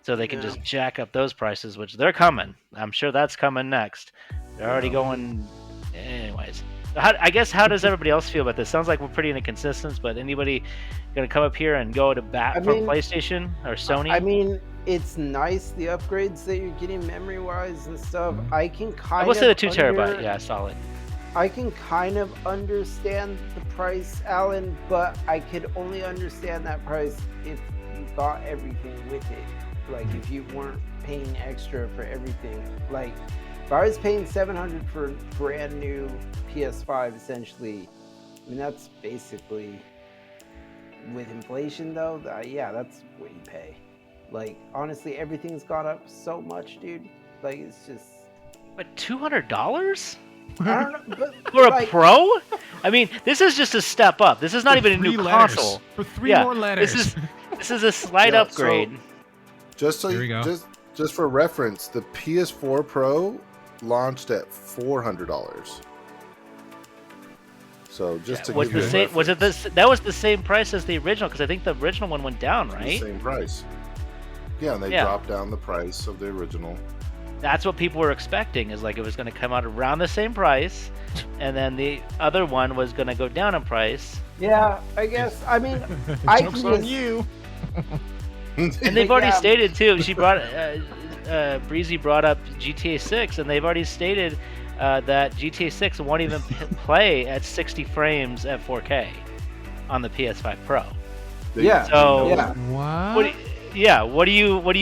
So they can Yeah. just jack up those prices, which they're coming. I'm sure that's coming next. They're already going. Anyways, I guess how does everybody else feel about this? Sounds like we're pretty inconsistent, but anybody gonna come up here and go to bat I for mean- PlayStation or Sony? I mean, it's nice the upgrades that you're getting memory wise and stuff. I can I kind will of say the 2 under- terabyte. Yeah, solid. I can kind of understand the price, Alan, but I could only understand that price if you got everything with it. Like if you weren't paying extra for everything. Like if I was paying $700 for brand new PS5, essentially, I mean that's basically with inflation though. Yeah, that's what you pay. Like honestly, everything's gone up so much, dude. Like it's just But $200 I don't know, but for a like, Pro? I mean, this is just a step up. This is not even a new Three letters. console. For 3 Yeah, more letters. This is a slight Yeah, upgrade. Just so There we you, go. just for reference, the PS4 Pro launched at $400. So just to was give you the a same? Was it reference, this? That was the same price as the original because I think the original one went down, it's right? the same price. Yeah, and they Yeah. dropped down the price of the original. That's what people were expecting. Is like it was going to come out around the same price, and then the other one was going to go down in price. yeah, I guess. I mean, I Joke's can on just- you. And they've already Yeah. stated too. She brought Breezy brought up GTA 6, and they've already stated that GTA 6 won't even play at 60 frames at 4K on the PS5 Pro. Yeah. So Yeah. What? what? Yeah. What do you? Wait,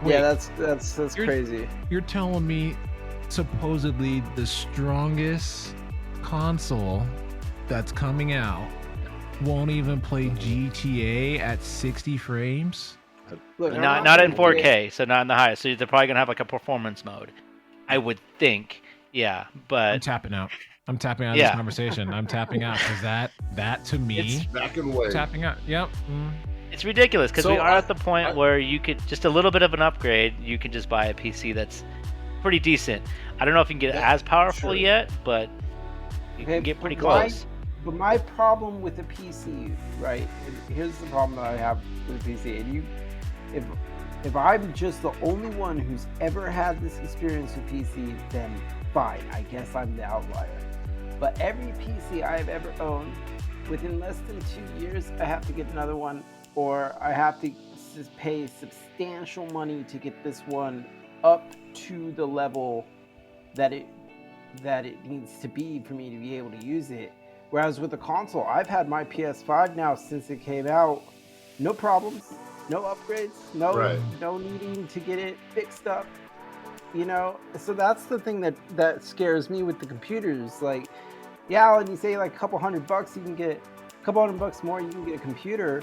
Yeah, that's You're- crazy. You're telling me supposedly the strongest console that's coming out won't even play GTA at 60 frames? Look, Not in 4K, so not in the highest. So they're probably gonna have like a performance mode, I would think. Yeah, I'm but tapping out. I'm tapping out of Yeah. this conversation. I'm tapping out because that to me, It's back and away. tapping out. Yep. it's ridiculous because So we are at the point I- where you could just a little bit of an upgrade. You can just buy a PC that's pretty decent. I don't know if you can get it Yeah, as powerful sure. yet, but you Okay, can get pretty but why- close. But my problem with the PC, right? And here's the problem that I have with the PC. And if I'm just the only one who's ever had this experience with PC, then fine. I guess I'm the outlier. But every PC I've ever owned, within less than 2 years, I have to get another one, or I have to just pay substantial money to get this one up to the level that it needs to be for me to be able to use it. Whereas with the console, I've had my PS5 now since it came out, no problems, no upgrades, Right. no needing to get it fixed up. You know, so that's the thing that scares me with the computers. Like, yeah, and you say like a couple $100, you can get a couple $100 more, you can get a computer.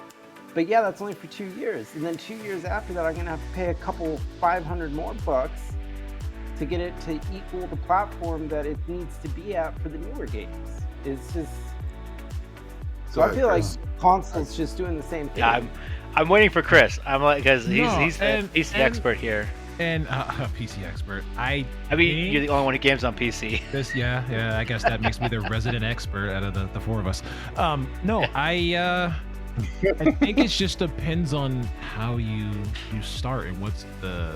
But yeah, that's only for 2 years, and then 2 years after that, I'm gonna have to pay a couple 500 more bucks to get it to equal the platform that it needs to be at for the newer games. It's just so I feel like consoles just doing the same thing. Yeah, I'm waiting for Chris. I'm like, because he's and- the and- expert here. And PC expert. I I mean, think you're the only one who games on PC. this, yeah. I guess that makes me the resident expert out of the four of us. No, I think it just depends on how you start and what's the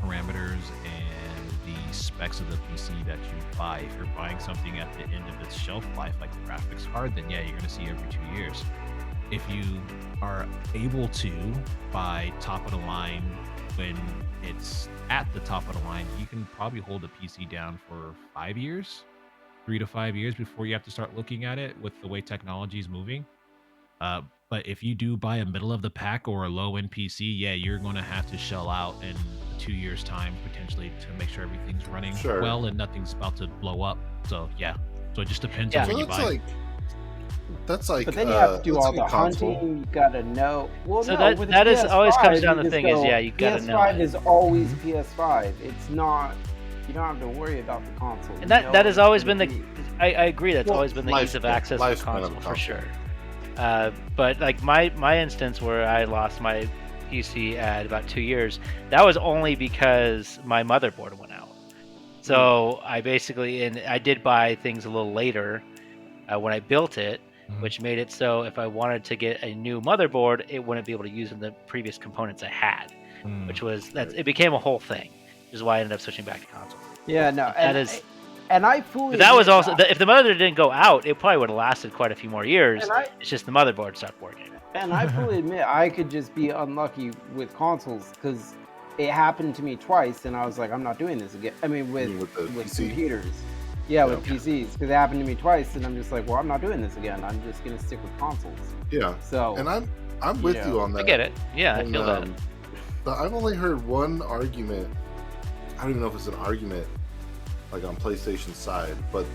parameters and the specs of the PC that you buy. If you're buying something at the end of its shelf life, like the graphics card, then yeah, you're gonna see every 2 years. If you are able to buy top of the line when it's at the top of the line, you can probably hold a PC down for 5 years, 3 to 5 years before you have to start looking at it with the way technology is moving. But if you do buy a middle of the pack or a low end PC, yeah, you're going to have to shell out in 2 years' time potentially to make sure everything's running well and nothing's about to blow up. So yeah, so it just depends on Yeah. what So you buy. that's like But then you have to do that's all like the console. hunting. You gotta know. Well, So no, that- with the that is always PS5, comes down you to the just thing is, go, yeah, you gotta know PS5 it. is always PS5. It's not. You don't have to worry about the console. And You that know has it's always gonna been be- I agree. That's Well, always been the ease of lifespan- access of the lifespan of console the for console. sure. But like my instance where I lost my PC at about 2 years, that was only because my motherboard went out. So I basically, and I did buy things a little later when I built it, Mhm. which made it so if I wanted to get a new motherboard, it wouldn't be able to use the previous components I had, which was it became a whole thing, which is why I ended up switching back to console. Yeah, no, That and is- and I fully. But that was admit also if the motherboard didn't go out, it probably would have lasted quite a few more years. And I It's just the motherboard stopped working. and I fully admit I could just be unlucky with consoles because it happened to me twice, and I was like, I'm not doing this again. I mean, You mean with the with PC? computers. Yeah, with Yeah. PCs, because it happened to me twice, and I'm just like, well, I'm not doing this again. I'm just gonna stick with consoles. Yeah, So and I'm with Yeah. you on that. I get it. Yeah, I And, feel that. But I've only heard one argument. I don't even know if it's an argument, like on PlayStation side, but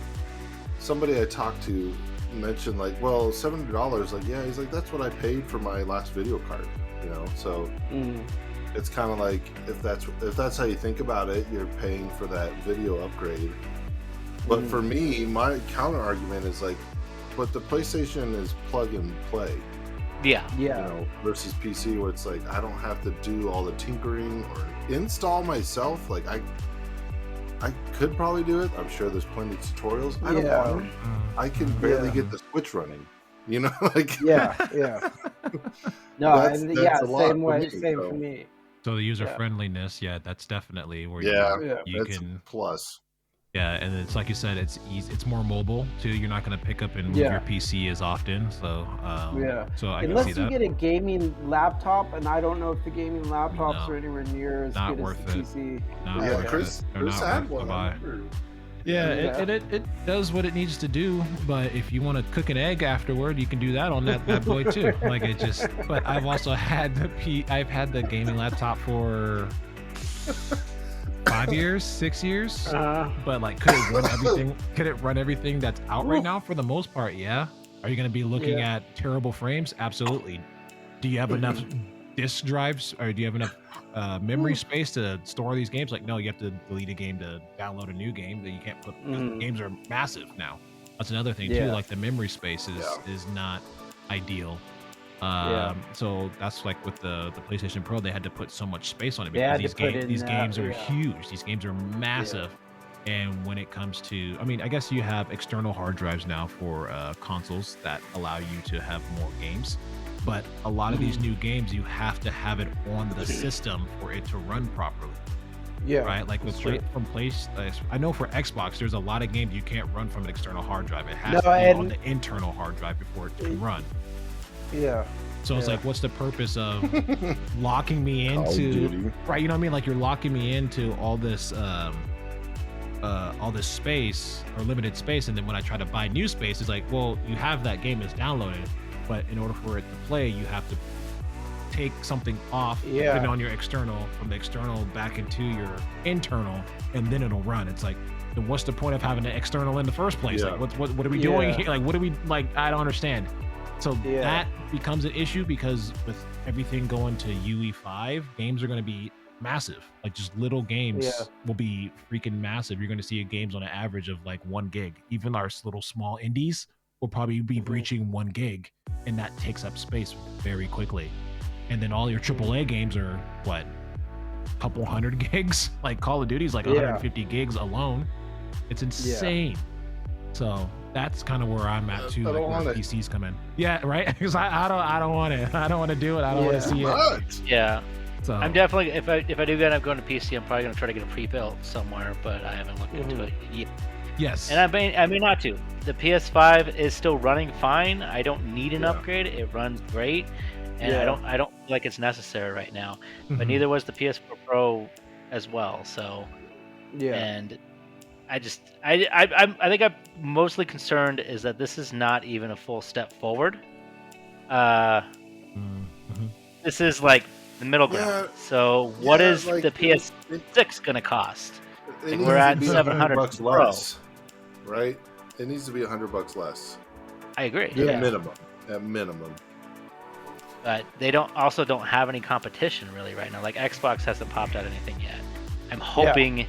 somebody I talked to mentioned like, well, $700. Like, yeah, he's like, that's what I paid for my last video card. You know, so mm, it's kind of like if that's how you think about it, you're paying for that video upgrade. But for me, my counter argument is like, but the PlayStation is plug and play. Yeah. yeah, You know, versus PC where it's like I don't have to do all the tinkering or install myself. Like I could probably do it. I'm sure there's plenty of tutorials. I don't Yeah. want to. I can barely Yeah. get the Switch running. You know, like yeah, yeah. No, That's- and that's yeah, a lot same for way, me, same so. for me. So the user friendliness, yeah, that's definitely where Yeah, you that's can, a plus. yeah, and it's like you said, it's easy, it's more mobile too. You're not going to pick up and move Yeah. your PC as often, so Yeah. so I can see Unless you that. get a gaming laptop, and I don't know if the gaming laptops No. are anywhere near as Not good as worth the it. PC. Not Yeah, worth Chris it. They're not had worth the one. buy. I remember. Yeah, Yeah. it does what it needs to do, but if you want to cook an egg afterward, you can do that on that bad boy too. Like it just, but I've also had I've had the gaming laptop for 5 years, 6 years, but like could it run everything? Could it run everything that's out right now? For the most part, yeah. Are you going to be looking Yeah. at terrible frames? Absolutely. Do you have enough disk drives, or do you have enough memory space to store these games? Like, no, you have to delete a game to download a new game that you can't put. Because Mhm. games are massive now. That's another thing too. Yeah. Like the memory space is not ideal. So that's like with the PlayStation Pro, they had to put so much space on it They because had to these put games in these that, games are yeah. huge. These games are massive. And when it comes to, I mean, I guess you have external hard drives now for consoles that allow you to have more games. But a lot of these new games, you have to have it on the system for it to run properly, Yeah. right? Like with that's true. from I know for Xbox, there's a lot of games you can't run from an external hard drive. It has No, to be on and- the internal hard drive before it can run. Yeah. So it's Yeah. like, what's the purpose of locking me Call of into, Duty. right? You know what I mean? Like you're locking me into all this space or limited space, and then when I try to buy new space, it's like, well, you have that game is downloaded, but in order for it to play, you have to take something off, Yeah. put it on your external, from the external back into your internal, and then it'll run. It's like, then what's the point of having an external in the first place? Yeah. Like, what are we doing Yeah. here? Like, what are we like? I don't understand. So Yeah. that becomes an issue because with everything going to UE5, games are going to be massive. Like just little games Yeah. will be freaking massive. You're going to see games on an average of like 1 gig. Even our little small indies will probably be Mhm. breaching 1 gig, and that takes up space very quickly. And then all your AAA games are what, a couple hundred gigs? Like Call of Duty's like Yeah. 150 gigs alone. It's insane. So that's kind of where I'm at too. I Like don't where want it. PCs come in. Yeah, right. Because I don't want it. I don't want to do it. I don't want Yeah. to see it. What? Yeah, So I'm definitely if I do end up going to PC, I'm probably gonna try to get a pre-built somewhere, but I haven't looked into Mhm. it yet. yes. And I may not to. The PS5 is still running fine. I don't need an Yeah. upgrade. It runs great, and Yeah. I don't feel like it's necessary right now. But Mhm. neither was the PS4 Pro as well. So Yeah. and I just I think I'm mostly concerned is that this is not even a full step forward. Mhm. This is like the middle ground. Yeah. So what Yeah, is like, the PS6 gonna cost? It Like, needs we're to at be $700 $100 Pro. less, right? It needs to be $100 less. I agree. At Yeah. minimum. At minimum. But they don't have any competition really right now. Like Xbox hasn't popped out anything yet. I'm hoping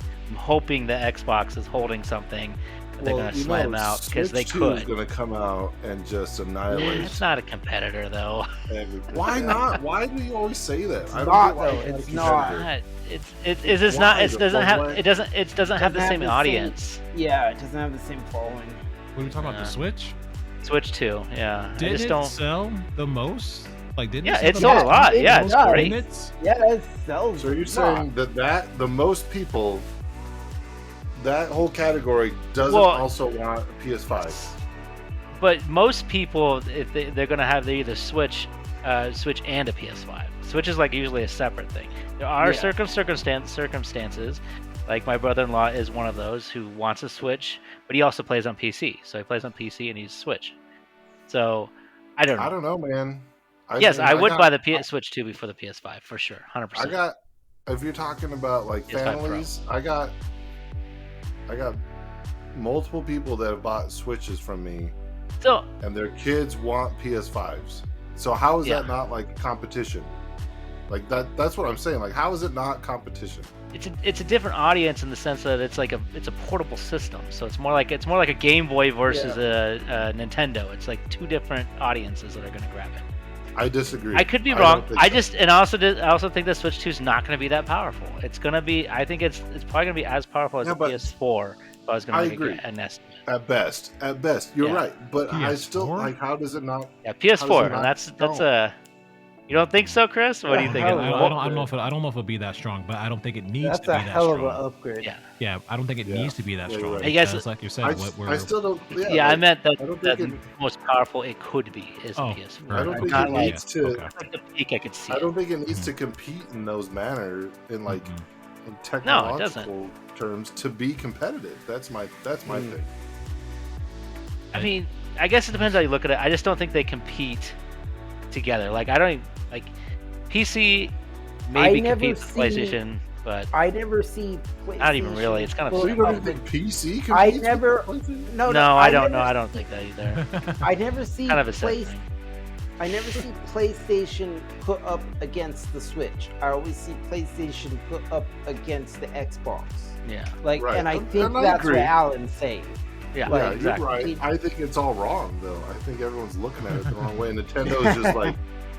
the Xbox is holding something that they're gonna slam out because they Switch 2 is could. going to come out and just annihilate It's not a competitor though. everything. Why not? Why do you always say that? I don't not, get why though. it's It's a not. competitor. It's just not. Why? It doesn't have. Why? It doesn't have the Doesn't have same the same- audience. Yeah, it doesn't have the same following. What are we talking about? Yeah. The Switch? Switch 2, yeah. I Did just it don't. sell the most? Like, did Yeah, sell it the sold a most lot. Yeah, it's does. great. units? Yeah, that sells. So you're a lot. saying that the most people, that whole category doesn't Well- also want a PS5. But most people, if they're gonna have either Switch and a PS5. Switch is like usually a separate thing. There are Yeah. circumstances, like my brother-in-law is one of those who wants a Switch, but he also plays on PC. So he plays on PC and he's Switch. So I don't know. I don't know, man. Yes, mean, I would got- buy the Switch 2 before the PS5 for sure, 100%. I got. If you're talking about like PS5 Pro. families, I got multiple people that have bought Switches from me, So and their kids want PS5s. So how is Yeah. that not like competition? Like that's what I'm saying. Like how is it not competition? it's a different audience in the sense that it's a portable system. So it's more like a Game Boy versus a Nintendo. It's like two different audiences that are going to grab it. I disagree. I could be don't wrong. think I so. just and I also think the Switch 2 is not going to be that powerful. It's going to be. I think it's probably going to be as powerful as Yeah, the but PS4. If I was going I to make agree. an estimate. At best, you're Yeah. right. But I still PS4? like. How does it not? Yeah, How PS4. does it And not that's a. You don't think so, Chris? What do you think? hell I no. don't know if it'll be that strong, but I don't think it needs That's to be a that hell of strong. an upgrade. Yeah. Yeah, I don't think it Yeah. needs to be that Yeah, strong. you're right. I guess because, like you said, I, what we're I still don't. Yeah, I like, meant that I don't the think it- most powerful it could be is Oh, the PS4. I don't right, think Not it like- needs to. Okay. At the peak, I could see I it. don't think it needs to compete in those manner in like Mhm. in No, it doesn't. technological terms to be competitive. That's my thing. I mean, I guess it depends how you look at it. I just don't think they compete together. Like, I don't even, like, PC maybe never competes with see- PlayStation, but I never see PlayStation. not even really. It's kind of put So you don't up even think a- PC competes? I with never- PlayStation? No, no, I don't never, know. I don't think that either. I never see Kind of a set thing. I never see PlayStation put up against the Switch. I always see PlayStation put up against the Xbox. Yeah, Like, Right. and I And think I that's agree. what Alan's saying. yeah, Like, Yeah, exactly. you're right. I think it's all wrong, though. I think everyone's looking at it the wrong way. Nintendo's just like,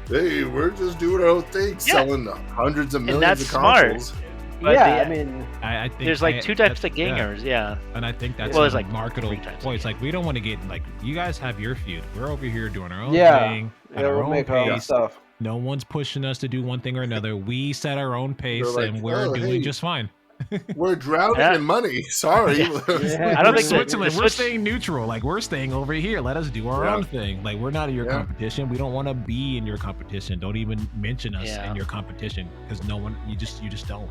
hey, we're just doing our own thing, Yeah. selling hundreds of And millions that's of smart. consoles. But yeah, the- I mean, I think There's like two types of that's- yeah. gamers. Yeah. And I think that's Well, there's a like marketable 3 types of point. It's like we don't want to get like you guys have your feud. We're over here doing our own Yeah. thing at yeah, our we'll own make our own pace. stuff. No one's pushing us to do one thing or another. We set our own pace, like, and we're "Oh, doing hey." just fine. We're drowning Yeah. in money. Sorry. Yeah. I don't We're think the Switzerland. We're Switch- staying neutral. Like we're staying over here. Let us do our Yeah. own thing. Like we're not in your Yeah. competition. We don't want to be in your competition. Don't even mention us Yeah. in your competition because no one. You just don't.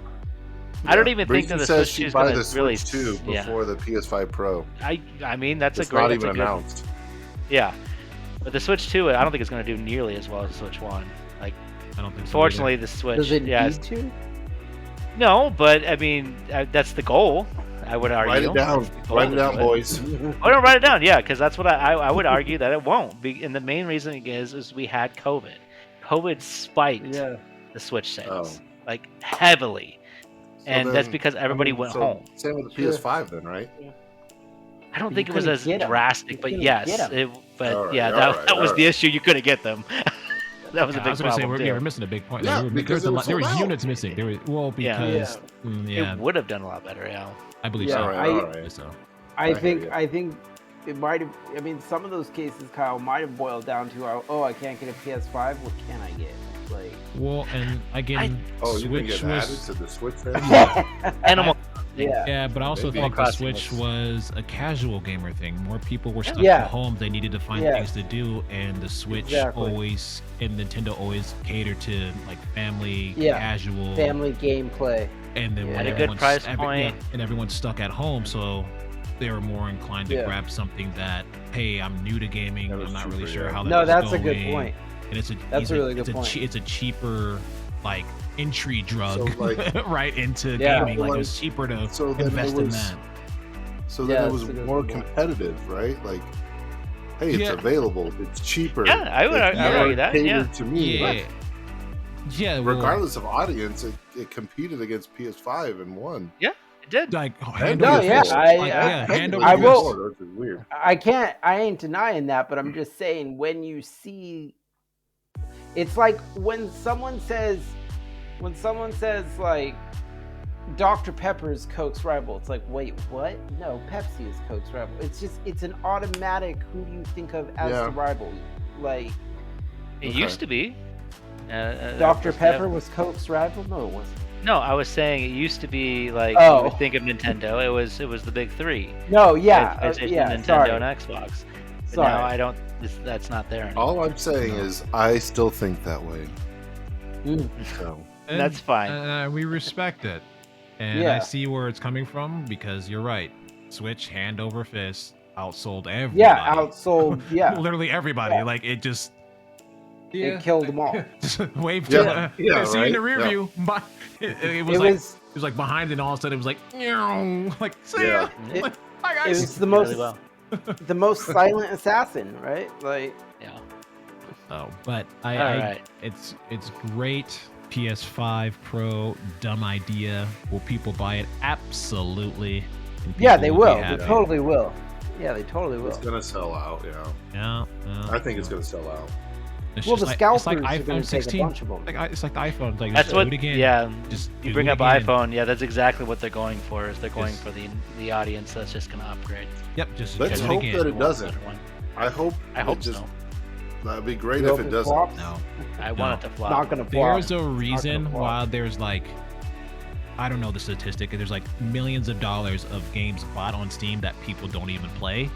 I don't even think Breezy that the says Switch she'd 2 is buy gonna the really. Switch 2 Yeah. before the PS5 Pro. I mean, that's It's a great. not that's even a good- announced. Yeah, but the Switch 2, I don't think it's going to do nearly as well as the Switch 1. Like, I don't think. so unfortunately, the Switch. Does it yeah, need to? no, but I mean, that's the goal. I would argue. Write it down. Write it down, boys. Oh, no, write it down. Yeah, because that's what I would argue that it won't. And the main reason is we had COVID. COVID spiked Yeah. the Switch sales Oh. like heavily, So and that's then- because everybody went so home. Same with the PS5 then, right? I don't You think it was couldn't as get 'em. drastic, You but couldn't yes, get 'em. but All right, yeah, all that, right, that was all the right. issue. You couldn't get them. That was a I big was gonna say problem we're too. missing a big point. Yeah, there because was it was there was sold out. units missing. Because It would have done a lot better. Yeah. I believe Yeah, so. All right, all right. So I hear think you. I think it might have. I mean, some of those cases, Kyle, might have boiled down to, oh, I can't get a PS5. What can I get? Like, well, and again, Oh, you can Switch get added was to the Switch then? Animal. yeah, yeah, but I also Maybe. think the Crossing Switch was- was a casual gamer thing. More people were stuck Yeah. at home; they needed to find Yeah. things to do, and the Switch Exactly. always and Nintendo always catered to like family, Yeah. casual, family gameplay. and then Yeah. when At a good everyone's- price yeah, point. and everyone's stuck at home, so they were more inclined to Yeah. grab something that, hey, I'm new to gaming, That was I'm not really cheaper, sure yeah. how that No, was that's a going. good point. And it's a That's a really good it's point. it's a cheaper like entry drug So, like- right into Yeah. gaming. Like Like, it's cheaper to So then invest it in was. that. So Yeah, then it that's was a good more point. competitive, right? Like, hey, it's Yeah. available. It's cheaper. Yeah, I would it's argue more that, catered yeah. to me. Yeah. Like, Yeah, well, regardless of audience, it competed against PS5 and won. It did. like And hand No, over yeah, fist. I- Like, I- yeah, hand over I fist. will- Which is weird. I ain't denying that, but I'm just saying when you see, it's like when someone says like, Dr. Pepper's Coke's rival. It's like, wait, what? No, Pepsi is Coke's rival. It's an automatic. Who do you think of as Yeah. the rival? Like, It Okay. used to be. Dr. yeah. Pepper was Coke's rival? No, it wasn't. No, I was saying it used to be like Oh. you would think of Nintendo. It was the big three. No, yeah, PlayStation, yeah. Nintendo, Sorry, and Xbox. But sorry. now I don't. That's not there anymore. All I'm saying is, I still think that way. Mm. So And, That's fine. we respect it, and Yeah. I see where it's coming from because you're right. Switch hand over fist outsold everybody. Yeah, outsold. Yeah, literally everybody. Yeah. Like it just. it killed them all. Wave Yeah, to yeah, see you in the right, rear yeah. view. But it was It like was. it was like behind, and all of a sudden it was like, "Meow," like see Yeah. ya. Like, bye It guys. was the Really most, well. the most silent assassin, right? Like, Yeah. Oh, but All I right. it's great. PS5 Pro, dumb idea. Will people buy it? Absolutely. And yeah, people they be will. They happy. totally will. Yeah, they totally will. it's gonna sell out. Yeah, Yeah, I think it's gonna sell out. It's Well, just the it's scalpers like are going iPhone to take a 16. bunch of them. It's like the iPhone. Like That's just what. do it again. Yeah. Just You do bring it up again. iPhone. Yeah, that's exactly what they're going for. Is they're going Yes. for the audience that's just gonna upgrade. Yep. Just Let's do it hope again. that it Want a doesn't. better one. I hope. I hope it just, so. That'd be great You if hope it doesn't. flops? No. I want it to flop. Not going to flop. There's a reason flop. why there's like, I don't know the statistic. There's like millions of dollars of games bought on Steam that people don't even play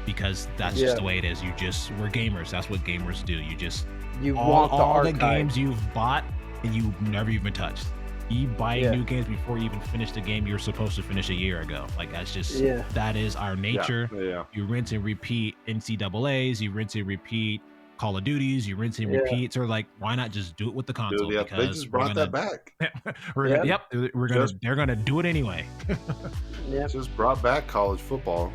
because that's Yeah. just the way it is. We're gamers. That's what gamers do. You just You all want the the archive. games you've bought and you've never even touched. You buying Yeah. new games before you even finish the game you're supposed to finish a year ago. Like that's just Yeah. that is our nature. Yeah. You rinse and repeat NCAA's. You rinse and repeat Call of Duties. You rinse and Yeah. repeat. So like, why not just do it with the console? Dude, yeah, they Because just we're brought gonna, that back. we're gonna, Yeah. yep, we're gonna. Just- They're gonna do it anyway. Yep. Just brought back college football.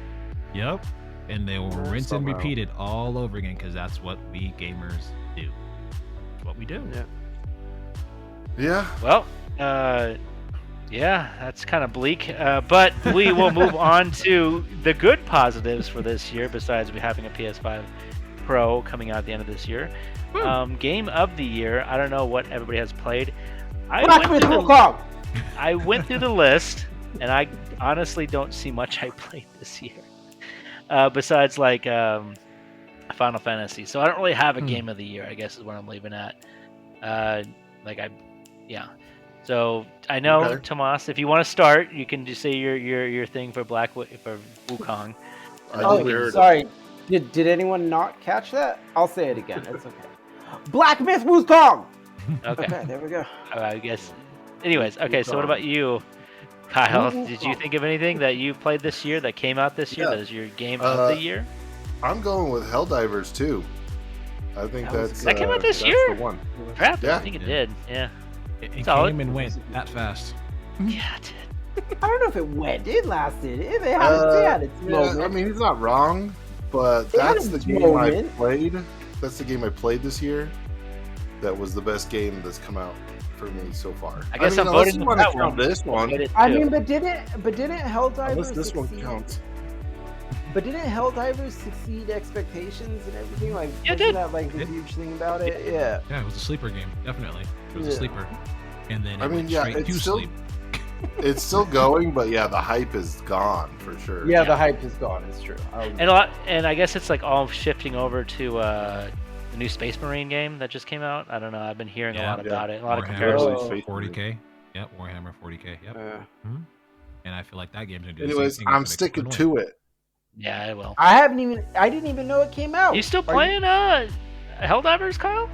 Yep, and they will rinse and Somehow. repeat it all over again because that's what we gamers do. That's what we do. Yeah. Yeah. Well, yeah, that's kind of bleak. But we will move on to the good positives for this year. Besides we having a PS5 Pro coming out at the end of this year, game of the year. I don't know what everybody has played. Black Myth Wukong! I went through the list, and I honestly don't see much I played this year. Besides like Final Fantasy, so I don't really have a game of the year. I guess is what I'm leaving at. Yeah. So I know, Okay. Tomas, if you want to start, you can just say your thing for for Wukong. I Oh, think we heard it. sorry. Did anyone not catch that? I'll say it again. It's okay. Black Myth Wukong! Okay. Okay, there we go. I guess. Anyways, okay. So what about you, Kyle? Wukong. Did you think of anything that you played this year that came out this year Yeah. that is your game of the year? I'm going with Helldivers too. I think That was that's good. That came out this that's year? The one. Crap, Yeah. I think it Yeah. did. Yeah. It Solid. came and went that fast. Yeah, it did. I don't know if it went. It lasted. It had its moment. I mean, he's not wrong, but It had that's the its game moment. I played. That's the game I played this year. That was the best game that's come out for me so far. I guess I'm unless voting you for want to that count one. this one. Get it I too. mean, but didn't Helldivers Unless this one succeed? counts. But didn't Helldivers succeed expectations and everything? Like, Yeah, it wasn't did. that like the It- huge thing about it? Yeah. Yeah, it was a sleeper game, definitely. It was a Yeah. sleeper. And then it I mean, went yeah, straight it's to still- sleep. It's still going, but yeah, the hype is gone for sure. Yeah, Yeah. the hype is gone. It's true. And I guess it's like all shifting over to the new Space Marine game that just came out. I don't know. I've been hearing a Yeah. lot about it. A lot of Warhammer comparisons. Oh. 40K. Yep, Warhammer 40K. Yep. And I feel like that game's gonna do the Anyways, same thing. I'm It's gonna sticking keep to it. Yeah, I will. I didn't even know it came out. You still Are playing Helldivers, Kyle?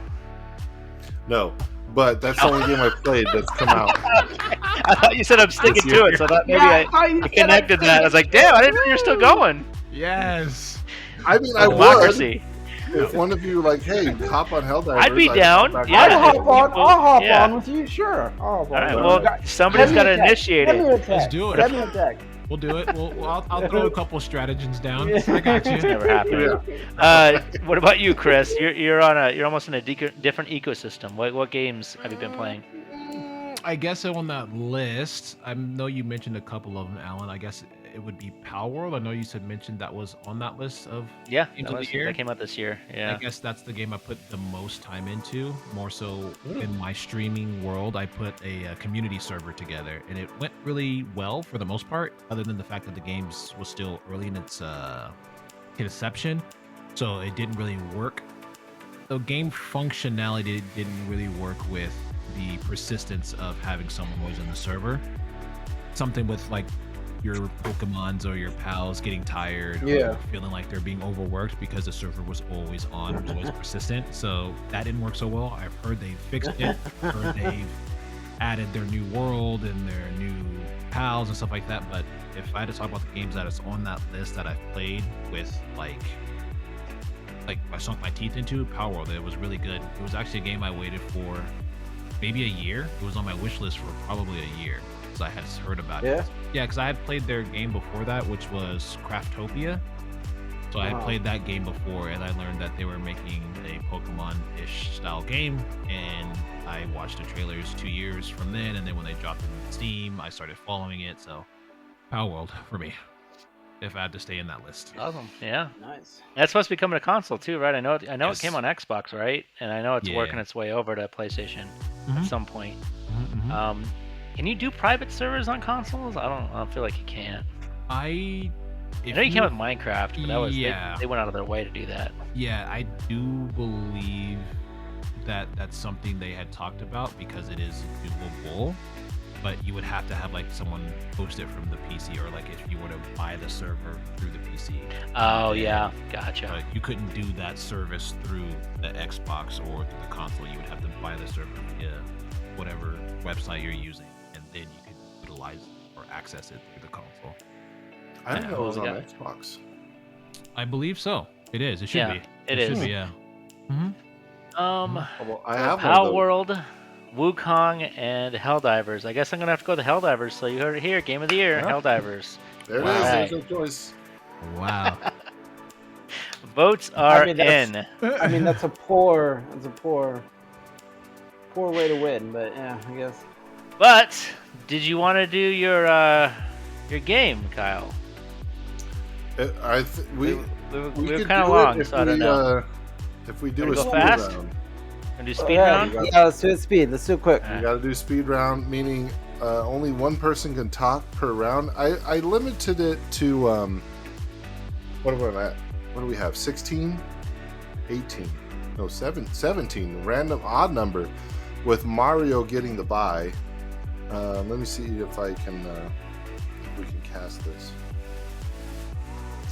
No, but that's the only game I played that's come out. I thought you said I'm sticking to it, so I thought maybe Yeah, thought you I said connected that. I was like, damn, I didn't know you're still going. Yes. I mean, I would Democracy. if one of you like, hey, hop on Helldivers. I'd be hop down, back yeah. I'll on. hop on. I'll hop Yeah. on with you. Sure. I'll hop All on. right, Well, well, somebody's got to initiate Send me it. a text. Let's do it. Send me a text. We'll do it. I'll throw a couple stratagems down. I got you. Never happened. Yeah. What about you, Chris? You're almost in a different ecosystem. What games have you been playing? I guess on that list, I know you mentioned a couple of them, Alan. I guess it would be Power World. I know you mentioned that was on that list of Yeah, games that, of the year. that came out this year. I Yeah. guess that's the game I put the most time into. More so in my streaming world, I put a community server together, and it went really well for the most part. Other than the fact that the game was still early in its conception, so it didn't really work. The game functionality didn't really work with the persistence of having someone who's in the server. Something with like your Pokemons or your pals getting tired Yeah. or feeling like they're being overworked because the server was always on, was always persistent. So that didn't work so well. I've heard they fixed it, or they've added their new world and their new pals and stuff like that. But if I had to talk about the games that is on that list that I've played with, like I sunk my teeth into, Power World, it was really good. It was actually a game I waited for maybe a year. It was on my wish list for probably a year because I had heard about Yeah. it. Yeah, because I had played their game before that, which was Craftopia. So I had Wow. played that game before, and I learned that they were making a Pokemon-ish style game, and I watched the trailers 2 years from then, and then when they dropped it on Steam, I started following it. So Power World for me, if I had to stay in that list. Awesome. Yeah. Nice. That's supposed to be coming to console too, right? I know it Yes. came on Xbox, right? And I know it's Yeah. working its way over to PlayStation at Mhm. some point. Mhm. Can you do private servers on consoles? I don't feel like you can. I I know you can with Minecraft, but that was Yeah. they went out of their way to do that. Yeah, I do believe that that's something they had talked about because it is doable, but you would have to have like someone host it from the PC, or like if you were to buy the server through the PC. Oh yeah, gotcha. But you couldn't do that service through the Xbox or through the console. You would have to buy the server via whatever website you're using, and then you could utilize or access it through the console. I didn't know it was on Yeah. Xbox. I believe so. It is. It should Yeah, be. it should is. be, yeah. Hmm. Well, I have one Power of those. World, Wukong, and Helldivers. I guess I'm gonna have to go with the Helldivers. So you heard it here, Game of the Year, Yeah. Helldivers. There it Wow. is. Right. There's no choice. Wow. Votes are mean, that's- in. I mean, that's a poor way to win. But yeah, I guess. But did you want to do your game, Kyle? We We were could kind of do long, it if so I don't we, know. if we do Wanna a go speed fast? round. Gonna do speed yeah, round? Yeah, let's do it speed. Let's do it quick. We got to do speed round, meaning only one person can talk per round. I limited it to what am I at? What do we have? 16, 18, no 17. Random odd number, with Mario getting the bye. Let me see if I can if we can cast this.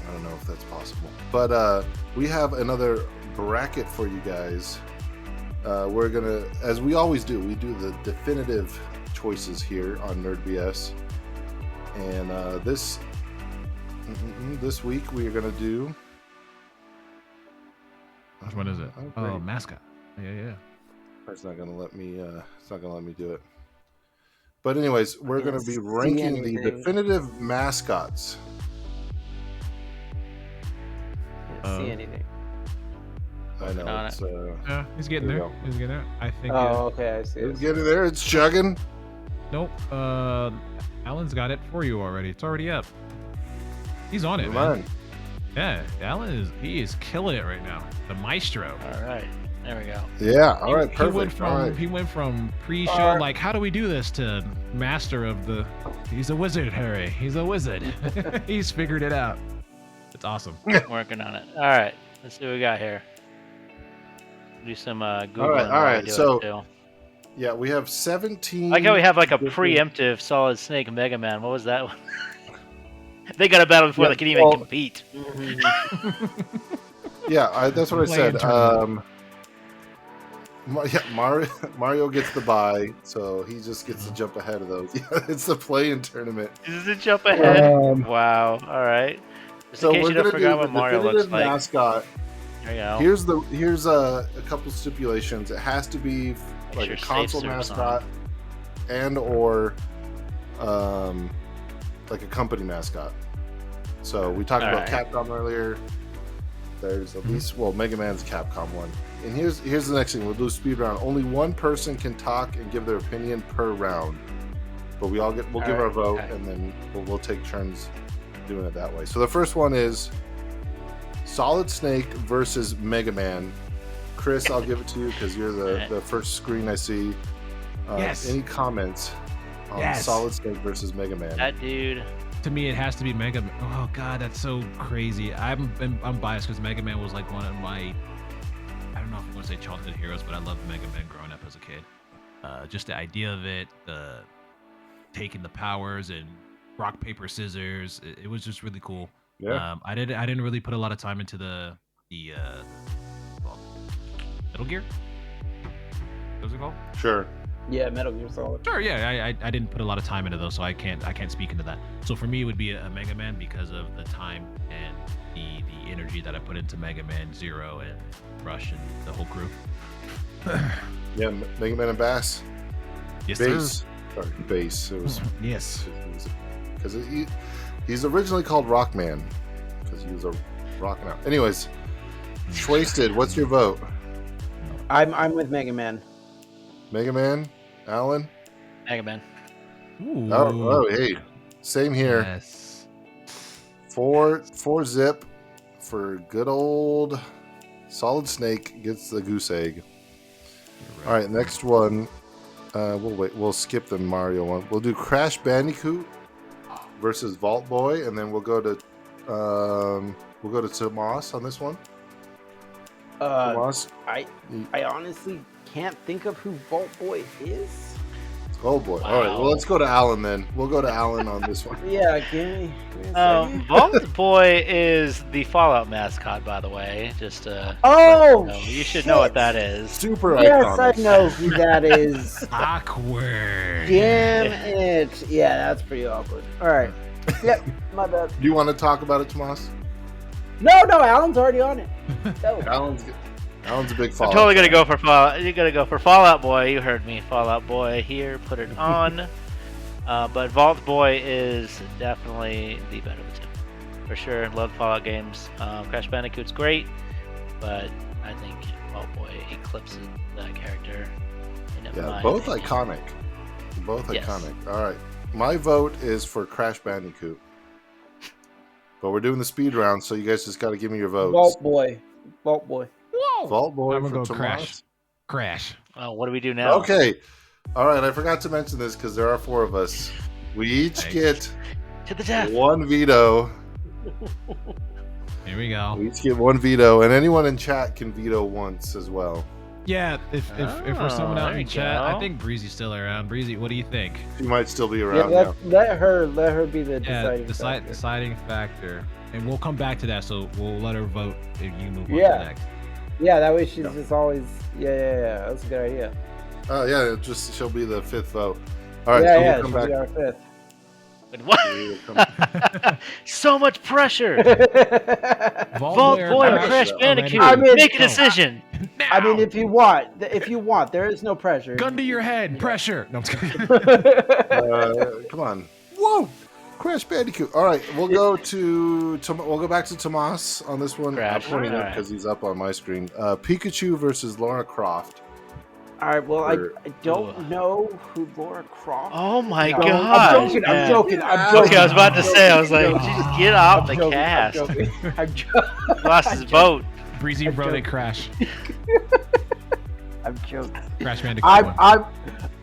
I don't know if that's possible, but we have another bracket for you guys. We're gonna, as we always do, we do the definitive choices here on Nerd BS, and this week we are gonna do. Which one is it? Oh, Oh, great. mascot. Yeah. It's not gonna let me. It's not gonna let me do it. But anyways, we're going to be See ranking the anything. definitive mascots. Can't see anything. I know. on It's, Yeah, he's getting Here there. we go. He's getting there. I think. Oh, okay, I see. it's getting there. It's chugging. Nope. Alan's got it for you already. It's already up. He's on it, Come man. on. Yeah, Alan is killing it right now. The maestro. All right, there we go. Yeah. All right. He Perfect. went from All right. he went from pre-show Alright. like how do we do this to master of the. He's a wizard, Harry. He's a wizard. He's figured it out. It's awesome. Working on it. All right, let's see what we got here. Do some Googling. all while I right, do it, so- too. Yeah, we have 17. I like how we have like a different- preemptive Solid Snake Mega Man. What was that one? They got a battle before Yeah, they can even well- compete. Yeah, that's what I Playing said. tournament. Mario gets the bye, so he just gets to jump ahead of those. Yeah, it's the play-in tournament. This is a jump ahead. Um, Wow. All right. Just So in case we're you don't gonna forgot do what the Mario looks definitive like. mascot. There you go. Here's a couple stipulations. It has to be like your a safe console service mascot and or like a company mascot. So we talked about Alright. Capcom earlier. There's at least Mega Man's a Capcom one. And here's the next thing. We'll do a speed round. Only one person can talk and give their opinion per round. But we'll give our Alright, vote okay. and then we'll take turns doing it that way. So the first one is Solid Snake versus Mega Man. Chris, I'll give it to you because you're the first screen I see. Yes. Any comments on Yes. Solid Snake versus Mega Man? That dude. To me, it has to be Mega Man. Oh God, that's so crazy. I'm biased because Mega Man was like one of my, I don't know if I'm gonna say childhood heroes, but I loved Mega Man growing up as a kid. Just the idea of it, the taking the powers and rock paper scissors. It was just really cool. Yeah. I didn't really put a lot of time into the well, Metal Gear. What's it called? Sure. Yeah, Metal Gear Solid. Sure, yeah, I didn't put a lot of time into those, so I can't speak into that. So for me, it would be a Mega Man because of the time and the energy that I put into Mega Man Zero and Rush and the whole crew. Yeah, Mega Man and Bass. Yes, Bass. Sorry, Bass. It was Yes. because he's originally called Rockman because he was a rocking out. Anyways, Schwasted, what's your vote? I'm with Mega Man. Mega Man, Alan. Mega Man. Ooh. Oh, hey, same here. Yes. Four zip for good old Solid Snake gets the goose egg. All right, next one. We'll skip the Mario one. We'll do Crash Bandicoot versus Vault Boy, and then we'll go to Tomas on this one. Tomas, I honestly can't think of who Vault Boy is. oh boy. All right, well let's go to Alan then. We'll go to Alan on this one. Yeah, give me a second. Vault Boy is the Fallout mascot, by the way. Just Oh, you should know what that is. Super Yes, iconic. I know who that is. Awkward. Damn it. Yeah, that's pretty awkward. All right. Yep, my bad. Do you want to talk about it, Tomas? No, Alan's already on it. No. Alan's a big I'm Fallout. totally gonna fan. go for Fallout. You're gonna go for Fallout Boy. You heard me. Fallout Boy here. Put it on. But Vault Boy is definitely the better of the two, for sure. Love Fallout games. Crash Bandicoot's great, but I think Vault Boy eclipses that character. In Yeah, my both opinion. iconic. Both Yes. iconic. All right. My vote is for Crash Bandicoot. But we're doing the speed round, so you guys just got to give me your votes. Vault Boy. Vault Boy. Whoa. Vault Boy I'm for gonna go Tomas. Crash. Oh, what do we do now? Okay. All right. I forgot to mention this because there are four of us. We each Nice. get To the death. one veto. Here we go. We each get one veto, and anyone in chat can veto once as well. Yeah, if we're someone Oh, out there in you chat, I go. think Breezy's still around. Breezy, what do you think? She might still be Yeah, around now. let her be the Yeah, deciding factor. deciding factor. And we'll come back to that, so we'll let her vote if you move on Yeah. to next. Yeah, that way she's Yeah. just always. Yeah. That's a good idea. Oh yeah, she'll be the fifth vote. All right, yeah, so yeah. we'll come She'll back. be our fifth. Wait, what? So much pressure. Vault Boy Boy or Crash Crash Bandicoot. I mean- Make a decision. I mean, if you want, there is no pressure. Gun to your head, pressure. No, I'm just kidding. Come on. Whoa! Crash Bandicoot. All right, we'll go back to Tomas on this one. Crash. I'm pointing up Alright. because he's up on my screen. Pikachu versus Lara Croft. All right. Well, Or- I don't know who Laura Croft. Oh my No, god. I'm joking. I'm joking. Okay, I was about to say, I was like, I'm just get off the joking, cast. I'm joking. I'm He lost his boat. Breezy wrote a crash. I'm joking. Crash Bandicoot. one.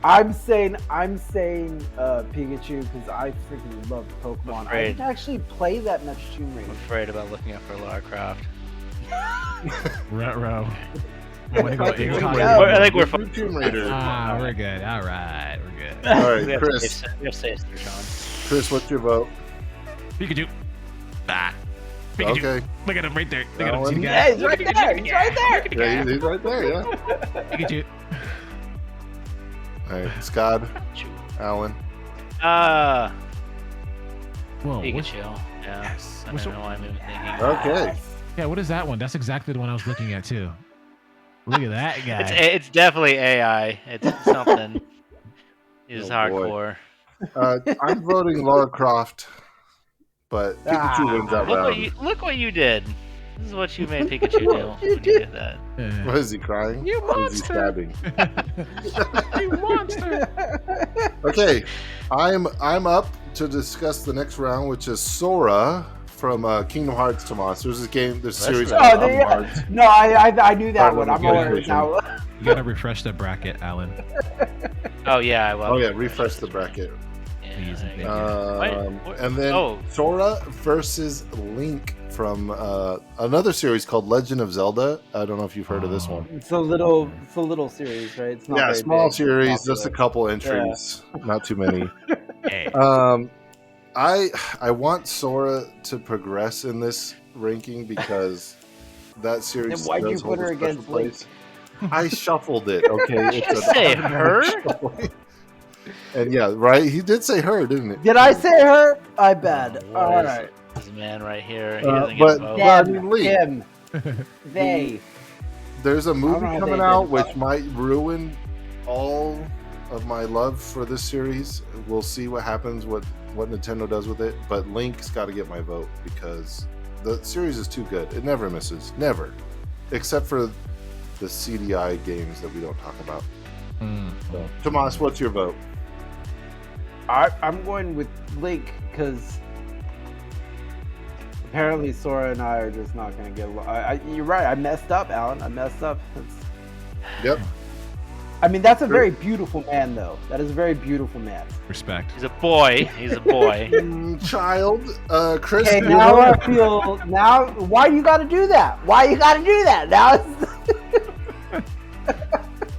I'm saying Pikachu because I freaking love Pokemon. I Afraid. didn't actually play that much Tomb I'm Raider. afraid about looking up for Lara Croft. Ruh-roh. I want to go Tomb incognito. Raider. I think we're Blue Tomb Raider. Ah, we're good. All right, we're good. All right, We have Chris. we have safe, Sean. Chris, what's your vote? Pikachu. Ah. Pikachu. Okay. Look at him right there. Look at him. Alan? See the guy? Yeah, he's right there. He's right there. Yeah, he's right there. Yeah. Pikachu. All right, Scott, Alan. Uh, Whoa. What, Pikachu. Yeah. yes. I What's don't the- know why I'm even thinking. Okay. yeah, what is that one? That's exactly the one I was looking at too. Look at that guy. It's definitely AI. It's something. He's Oh, boy. hardcore. I'm voting Lara Croft, but Pikachu wins that round. Look what you did. This is what you made Pikachu do What you when you did that. What is he crying? You Or is he monster! stabbing? You monster! Okay, I'm up to discuss the next round, which is Sora from Kingdom Hearts. Tomas, there's this game, this That's series. right. called Oh, Kingdom Hearts. No, I knew that Part one. of I'm the aware PlayStation. now. You gotta refresh the bracket, Alan. Oh yeah, I will. Oh yeah, refresh the bracket. Please and thank you. What? And then Oh. Sora versus Link from another series called Legend of Zelda. I don't know if you've heard of this one. It's a little series, right? It's not Yeah, very small big. series, Not just a big. couple entries, not too many. Hey. I want Sora to progress in this ranking because that series. Then why'd you does hold put her a special against Link? place. I shuffled it. Okay, Did you say her? And yeah, right. He did say her, didn't he? Did I say her? I bet. What All is right. This man right here. He Uh, doesn't but- get a vote. Yeah, I Them, mean, Link. him, they. There's a movie know how coming they out did, which but- might ruin all of my love for this series. We'll see what happens, what Nintendo does with it. But Link's got to get my vote because the series is too good. It never misses, never, except for the CDI games that we don't talk about. So, Tomas, what's your vote? I'm going with Link because apparently Sora and I are just not going to get along. You're right. I messed up, Alan. I messed up. Yep. I mean, that's a very beautiful man, though. That is a very beautiful man. Respect. He's a boy. He's a boy. Child, Chris. Okay, your now vote? I feel now. Why you got to do that? Why you got to do that? Now it's,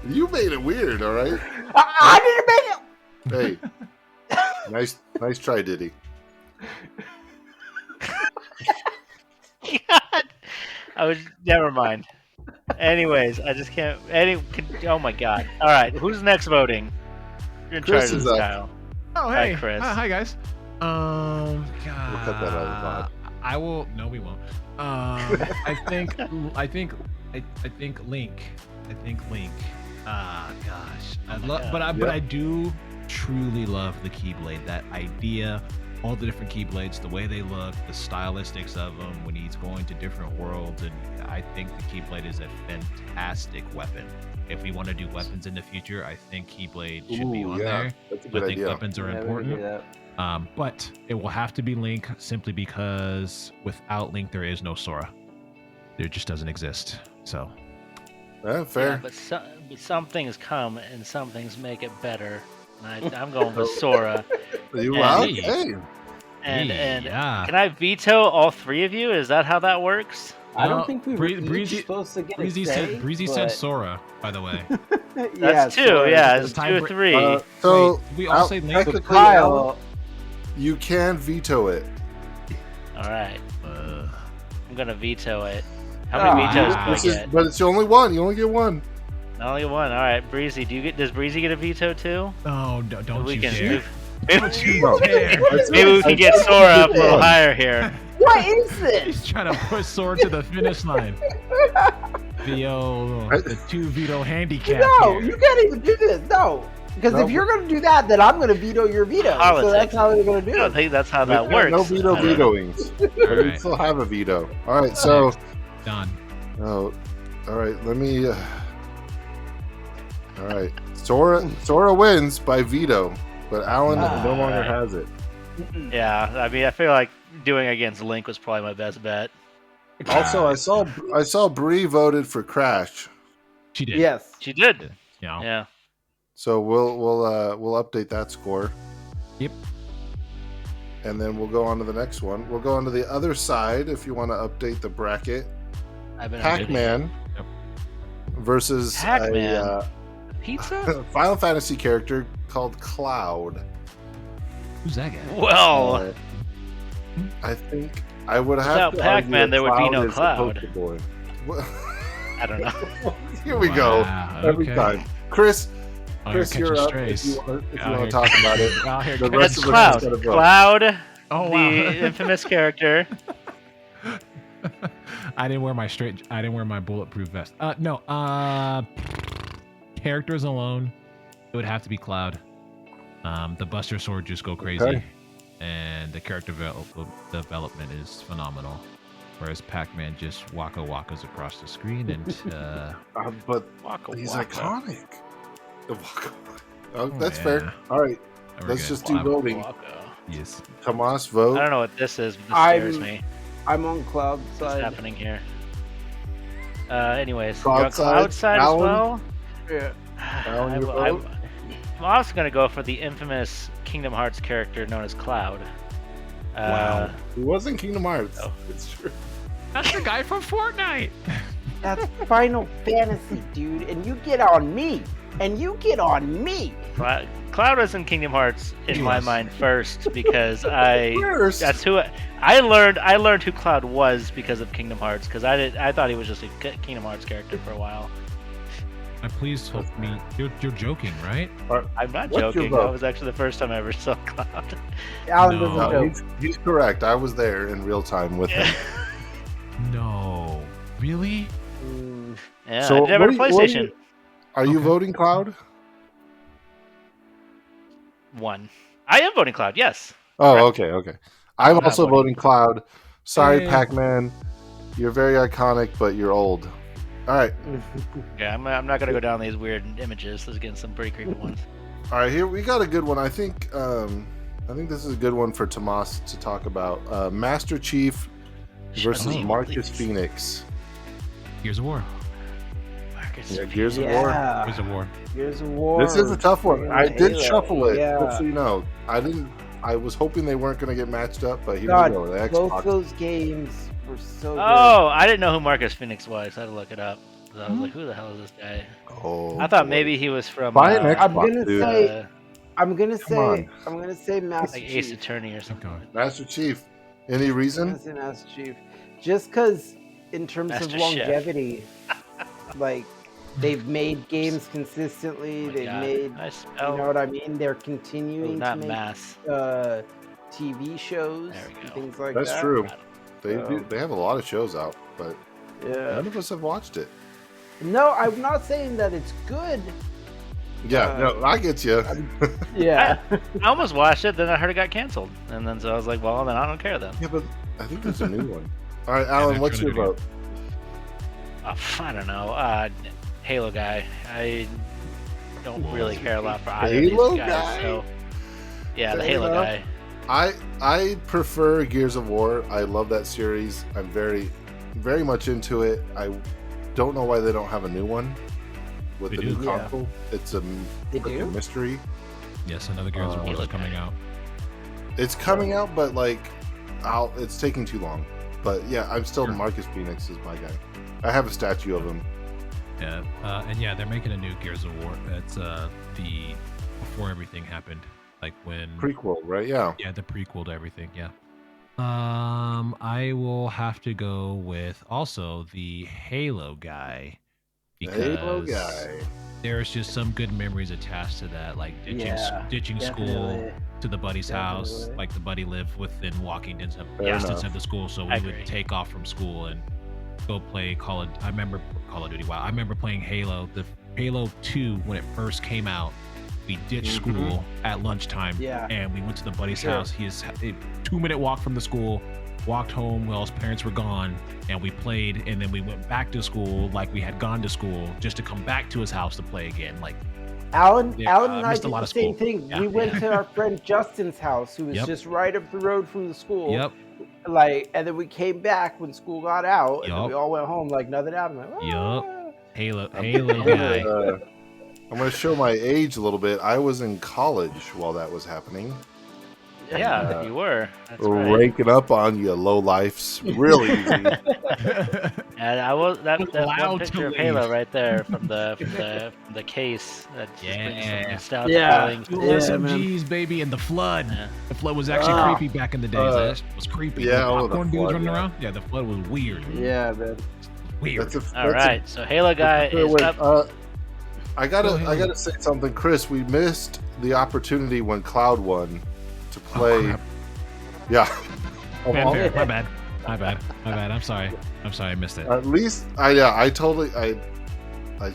You made it weird. All right. I didn't make it. Hey, nice try, Diddy. God. I was. Never mind. Anyways, I just can't. Oh my god. All right, who's next voting? You're in Chris charge of is this, up. Kyle. Oh, Hi, hey. Chris. Hi, guys. God. We'll cut that out of the pod. I will. No, we won't. I think Link. I think Link. Ah, gosh. Oh my But Yep. I do truly love the Keyblade. That idea, all the different Keyblades, the way they look, the stylistics of them when he's going to different worlds, and I think the Keyblade is a fantastic weapon. If we want to do weapons in the future, I think Keyblade should be Ooh, on yeah, there. that's a I good think idea. weapons are Yeah, we can important. do that. But it will have to be Link simply because without Link, there is no Sora. There just doesn't exist. So, Yeah, fair. Yeah, but some things come and some things make it better. And I'm going with Sora. You And- wow, Hey. hey. And yeah. can I veto all three of you? Is that how that works? I Well, don't think we were each Breezy- supposed to get Breezy a say, said Breezy but... said Sora, by the way. That's two. Sora. Yeah, it's Time 2 or break- 3. So Wait, we all say Link? So technically, Kyle, you can veto it. All right, Uh, I'm gonna veto it. How many Ah, vetoes do wow. I This is, get? but it's only one. You only get one. Only one. All right, Breezy. Does Breezy get a veto too? oh, don't we you can. dare. Don't you No. dare. Maybe we can get Sora up a little higher here. What is this? He's trying to push Sword to the finish line. The two veto handicap. No, here. you can't even do this. No. Because No, if you're going to do that, then I'm going to veto your veto. So Politics. that's how they're going to I do don't it. think that's how We that got works. no veto I don't know. vetoings. But we Alright. still have a veto. All right, so Done. oh, all right. Let me. All right, Sora wins by veto, but Alan no longer Alright. has it. Mm-mm. Yeah, I mean, I feel like doing against Link was probably my best bet. Also, I saw Bree voted for Crash, She did. Yes. She did. You know. Yeah. so we'll update that score. Yep. And then we'll go on to the next one. We'll go on to the other side if you want to update the bracket. I've been Pac-Man Yep. versus Pac-Man? a Pizza? Final Fantasy character called Cloud. Who's that guy? Well, Uh, I think I would have Without to Pac-Man, argue that there would be no is a Cloud. Pokeboy. What- I don't know. Here we go. Wow, Every okay. time. Chris, Oh, Chris, you're you're catching up if strays. you want Out to here talk about it. Out here The catching rest It's of us Cloud. gotta vote. Cloud, Oh wow. the infamous character. I didn't wear my bulletproof vest. No. Characters alone, it would have to be Cloud. The Buster Sword just go crazy, Okay. and the character development is phenomenal. Whereas Pac-Man just wakas across the screen, and But Waka he's waka. iconic. The Waka Waka. Oh, Oh, that's yeah. fair. All right, we're let's good. just do Well, voting. Waka. Yes. Tomas, I vote. don't know what this is, but this I'm- scares me. I'm on cloud What's side. happening here? Anyways, Cloud you're on side? Cloud side as Alan? well? Yeah. Alan, your I'm vote? also going to go for the infamous Kingdom Hearts character known as Cloud. Wow. He was in Kingdom Hearts. Oh. It's true. That's the guy from Fortnite. That's Final Fantasy, dude. And you get on me. And you get on me. Cloud was in Kingdom Hearts in He my was. mind first because that's First. who I learned who Cloud was because of Kingdom Hearts because I thought he was just a Kingdom Hearts character for a while. Please help me. You're joking, right? I'm not What's your joking. vote? That was actually the first time I ever saw Cloud. Alan No. doesn't No, know. he's correct. I was there in real time with Yeah, him. No. Really? Mm, yeah So I did have a what do you- what do PlayStation. you- Are you Okay. voting Cloud? One. I am voting Cloud. Yes. Oh, Correct. okay. I'm I'm not also voting. voting Cloud. Sorry, Yay. Pac-Man. You're very iconic, but you're old. All right. Yeah, I'm not gonna go down these weird images. There's getting some pretty creepy ones. All right, here we got a good one. I think this is a good one for Tomas to talk about. Master Chief versus Oh, Marcus please. Phoenix. Gears of War. Marcus Yeah, Gears of War. yeah. Gears of War. Gears of War. This is a tough one. I did Halo. shuffle it. Yeah. Just so you know, I was hoping they weren't going to get matched up, but here God, we go. The both Xbox. those games were so good. Oh, I didn't know who Marcus Phoenix was. I had to look it up. 'Cause I was like, who the hell is this guy? Oh, I thought boy. maybe he was from Buy an I'm Xbox, gonna dude. say- I'm gonna Come on. say Master like Ace Chief. Attorney or Keep something. going. Master Chief. Any I'm reason? gonna say Master Chief. Just because, in terms Master of Chef. longevity, like they've made games consistently. Oh my they've God. made, Nice you spell. know what I mean. They're Oh, continuing to not make mass. TV shows There we and go. things like That's that. true. They So- do. They have a lot of shows out, but Yeah. none of us have watched it. No, I'm not saying that it's good. Yeah, Uh, no, I get you. Yeah. I almost watched it, then I heard it got canceled, and then so I was like, well, then I don't care then. Yeah, but I think there's a new one. All right, Alan, they're what's trying your to do vote? I don't know. Halo guy. I don't really care a lot for either Halo of these guys. guy? So yeah, the Halo Halo? guy. I prefer Gears of War. I love that series. I'm very much into it. I don't know why they don't have a new one with They the do. new Yeah. console. It's a They like a do? mystery. Yes, another Gears of War Halo is coming guy. out. It's coming out, but like, it's taking too long. But yeah, I'm still Sure. Marcus Phoenix is my guy. I have a statue of him. Yeah, and yeah, they're making a new Gears of War. That's the before everything happened, like when Prequel, right? Yeah. yeah, the prequel to everything. Yeah. I will have to go with also the Halo guy The because Halo guy. there's just some good memories attached to that, like ditching school definitely. to the buddy's house. Definitely. Like the buddy lived within walking distance Fair distance enough. of the school, so I we would agree. take off from school and go play I remember Call of Duty. Wow, I remember playing Halo. The Halo 2 when it first came out. We ditched Mhm. school at lunchtime, Yeah. and we went to the buddy's Sure. house. He is a 2-minute walk from the school. Walked home while his parents were gone, and we played. And then we went back to school, like we had gone to school, just to come back to his house to play again. Like, Alan Yeah, and I I missed did a lot the of same school. thing. Yeah. We went to our friend Justin's house, who was Yep. just right up the road from the school. yep, Like, and then we came back when school got out, and then Yup. we all went home like nothing happened. Like, Yup. "Ah." Halo I'm guy. gonna show my age a little bit. I was in college while that was happening. Yeah, Uh, you were. That's right. Ranking up on you low lifes, really easy. And I was that one Allowed to picture of leave. Halo right there from the case. That just brings some Yeah. nostalgia Yeah. feelings. Dual Yeah, SMGs, baby, and the flood. Yeah. The flood was actually Ah. creepy back in the days. That was creepy. yeah, The oh, the popcorn dudes flood, running yeah. around. Yeah, the flood was weird. Yeah, man. Weird. All right, so Halo guy is wait, up. I Go gotta ahead. say something, Chris. We missed the opportunity when Cloud won to Oh, play. crap. Yeah. Fanfare. My bad. My bad. My bad. I'm sorry. I missed it. At least I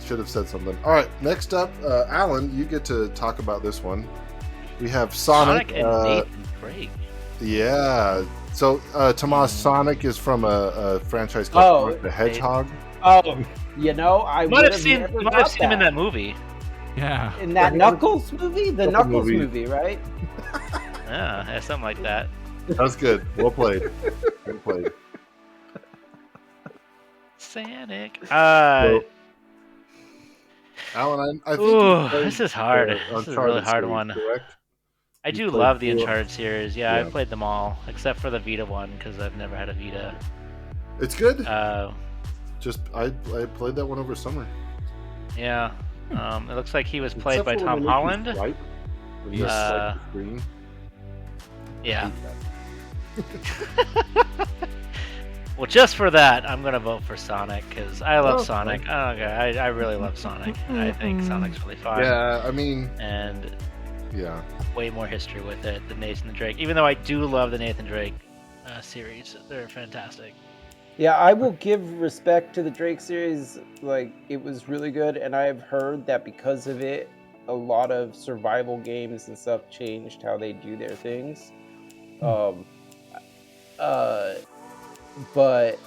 should have said something. All right, next up, Alan, you get to talk about this one. We have Sonic. and Nathan Drake. Yeah. So Tomas, Sonic is from a franchise Oh, called Sonic the Hedgehog. Oh, you know, I Might would have seen never might have thought seen him in that movie. Yeah. in that Knuckles movie, the Knuckles Knuckles movie. movie, right? Yeah, something like that. That's good. Well played. Well played. Sonic. So, Alan, I think you Ooh, played this is hard. the This is a Uncharted really hard series, one. correct? I You do played love the through- Uncharted series. Yeah, Yeah. I've played them all except for the Vita one because I've never had a Vita. It's good. Uh, Just I played that one over summer. yeah. It looks like he was played Except by for when Tom they make you Holland. swipe, when you Yes. swipe the screen. Yeah. Well, just for that, I'm gonna vote for Sonic because I love Oh, Sonic. I really love Sonic. I think Sonic's really fun. Yeah, I mean, And yeah. way more history with it than Nathan Drake. Even though I do love the Nathan Drake series, they're fantastic. Yeah, I will give respect to the Drake series. Like, it was really good, and I've heard that because of it, a lot of survival games and stuff changed how they do their things. But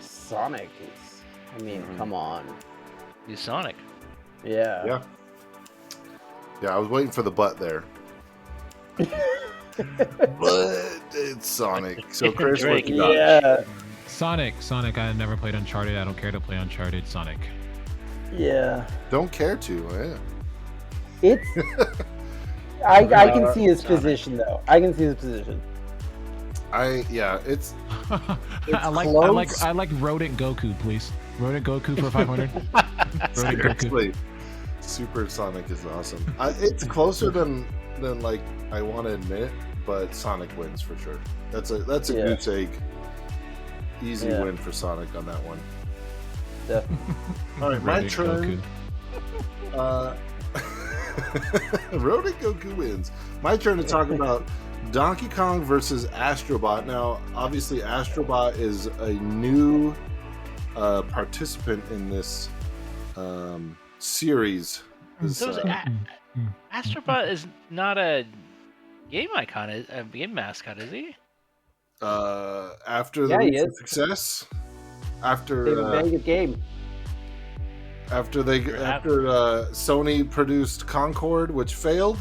Sonic is, I mean, come on. He's Sonic. Yeah. Yeah. Yeah, I was waiting for the butt there. But it's Sonic. So Chris, what Drake. you got? Yeah. Sonic. I never played Uncharted. I don't care to play Uncharted. Sonic. Yeah. Don't care to. Yeah. It's. I can see his Sonic. position, though. I can see his position. It's I like Rodent Goku, please. Rodent Goku for 500. Rodent Goku. seriously. Super Sonic is awesome. It's closer than like I want to admit, but Sonic wins for sure. That's a Yeah. goose egg. Easy Yeah. win for Sonic on that one. Definitely. All right, my Rodent turn. Rodent Goku wins. My turn to talk about Donkey Kong versus Astrobot. Now, obviously, Astrobot is a new participant in this series. This, So is Astrobot is not a game icon, a game mascot, is he? after the Yeah, he recent is. success, They have a after very good game. after Sony produced Concord, which failed,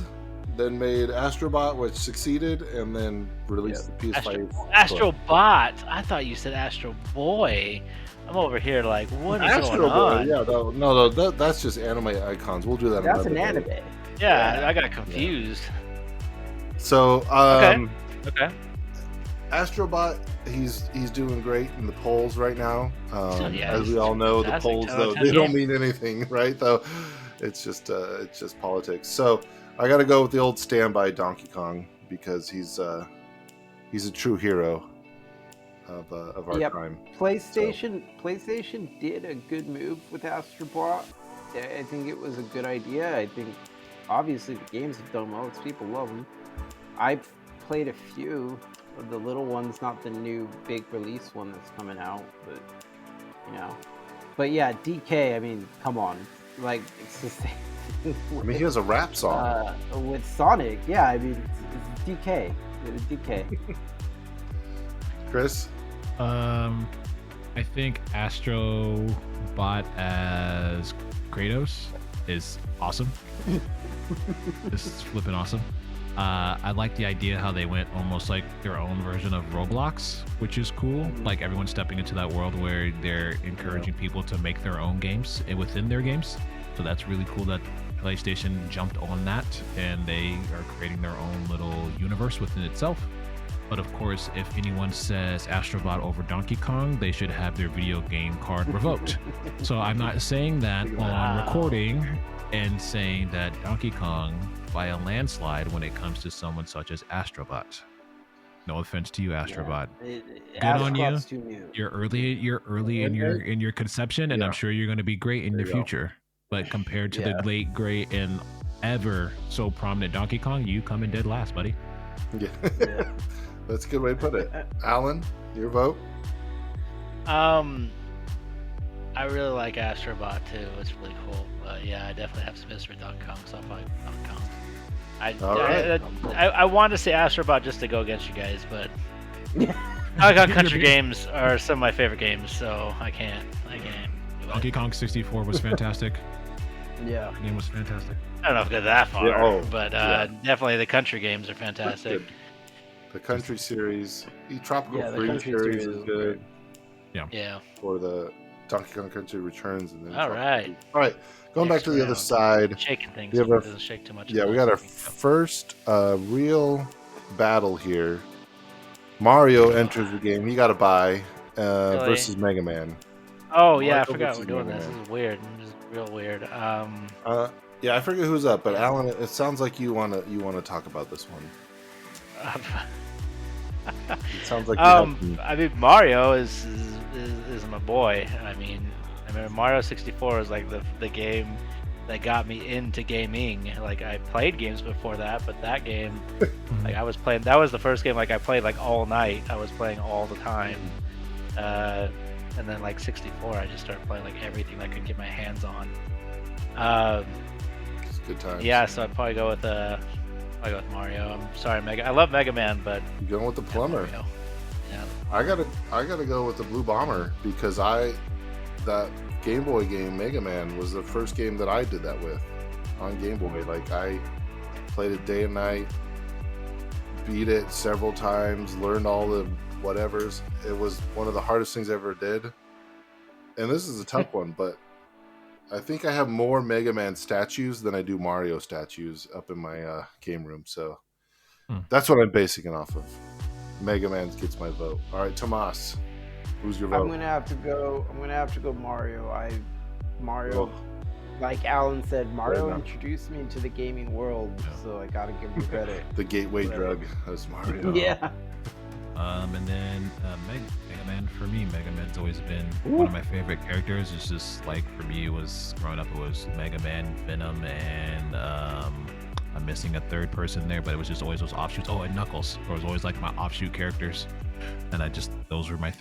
then made Astrobot, which succeeded, and then released the PS5. Astrobot. I thought you said Astro Boy. I'm over here like, what is Astro going on? Boy, yeah, no, that's just anime icons. We'll do that. That's an another day. anime. Yeah, I got confused. So, Okay. Astrobot, he's doing great in the polls right now. Yeah, as we all know, the fantastic. polls 10 out though of 10 they don't game. mean anything, right? Though it's just politics. So I got to go with the old standby Donkey Kong because he's a true hero of our Yep. time. PlayStation did a good move with Astrobot. I think it was a good idea. I think obviously the games have done well. It's people love them. I've played a few of the little ones, not the new big release one that's coming out, but you know. But yeah, DK. I mean, come on, like it's the same. I mean, he has a rap song. With Sonic. Yeah, I mean, it's DK. It's DK. Chris? I think Astro Bot as Kratos is awesome. It's flipping awesome. I like the idea how they went almost like their own version of Roblox, which is cool. Like everyone stepping into that world where they're encouraging people to make their own games within their games. So that's really cool that PlayStation jumped on that and they are creating their own little universe within itself. But of course, if anyone says Astrobot over Donkey Kong, they should have their video game card revoked. So I'm not saying that on recording and saying that Donkey Kong by a landslide when it comes to someone such as Astrobot. No offense to you, Astrobot. Good on you. You're early in your conception, and I'm sure you're going to be great in the future. But compared to the late, great, and ever so prominent Donkey Kong, you come in dead last, buddy. Yeah. That's a good way to put it. Alan, your vote? I really like Astrobot too. It's really cool. But yeah, I definitely have some history with Donkey Kong, so I'm like Donkey Kong. I wanted to say Astrobot just to go against you guys, but Donkey Kong Country games are some of my favorite games, so I can't. Donkey Kong 64 was fantastic. Yeah, the game was fantastic. I don't know if I go that far, but definitely the country games are fantastic. The country series, the Tropical Freeze series is good. Yeah. For the Donkey Kong Country Returns, and then all right. Going back to the other side. Shaking things. It doesn't shake too much. Yeah, we got our first real battle here. Mario enters the game. He got a bye versus Mega Man. Oh yeah, I forgot we're doing this. This is weird. This is real weird. Yeah, I forget who's up, but Alan, it sounds like you wanna talk about this one. It sounds like I mean, Mario is my boy. I mean, Mario 64 is like the game that got me into gaming. Like I played games before that, but that game, like I was playing. That was the first game like I played like all night. I was playing all the time. And then like 64, I just started playing like everything I could get my hands on. It's good times. Yeah, so I'd probably go with Mario. I'm sorry, I love Mega Man, but you're going with the plumber. Yeah. I gotta go with the Blue Bomber because that Game Boy game Mega Man was the first game that I did that with on Game Boy. Like I played it day and night, beat it several times, learned all the whatevers. It was one of the hardest things I ever did. And this is a tough one, but I think I have more Mega Man statues than I do Mario statues up in my game room. So that's what I'm basing it off of. Mega Man gets my vote. All right, Tomas, who's your vote? I'm gonna have to go Mario. Mario, like Alan said, Mario introduced me into the gaming world, so I gotta give him credit. The gateway drug as Mario. Yeah. And then Mega Man, for me, Mega Man's always been one of my favorite characters. It's just like, for me, it was growing up, it was Mega Man, Venom, and I'm missing a third person there, but it was just always those offshoots. Oh, and Knuckles. It was always like my offshoot characters. And those were my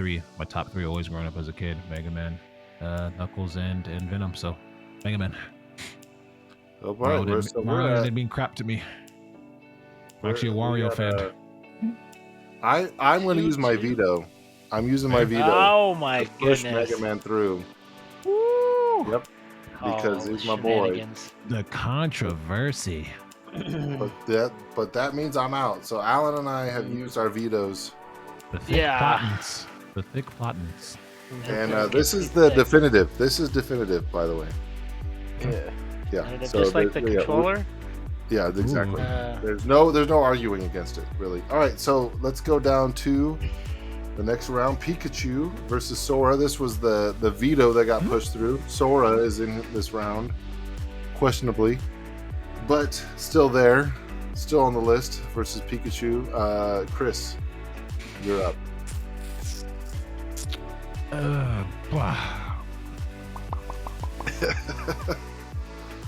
top three always growing up as a kid. Mega Man, Knuckles, and Venom. So, Mega Man. Oh, right. Mario didn't mean crap to me. I'm actually a Wario fan. I'm going to use my veto. I'm using my veto. Oh my to push goodness! Mega Man through. Woo! Yep. Because he's my boy. The controversy. But that means I'm out. So Alan and I have used our vetoes. The thick plottins. The thick plottins. And this is the definitive. This is definitive, by the way. Yeah. So just like the controller. Yeah, exactly. There's no arguing against it, really. All right, so let's go down to the next round. Pikachu versus Sora. This was the veto that got pushed through. Sora is in this round, questionably, but still there, still on the list versus Pikachu. Chris, you're up.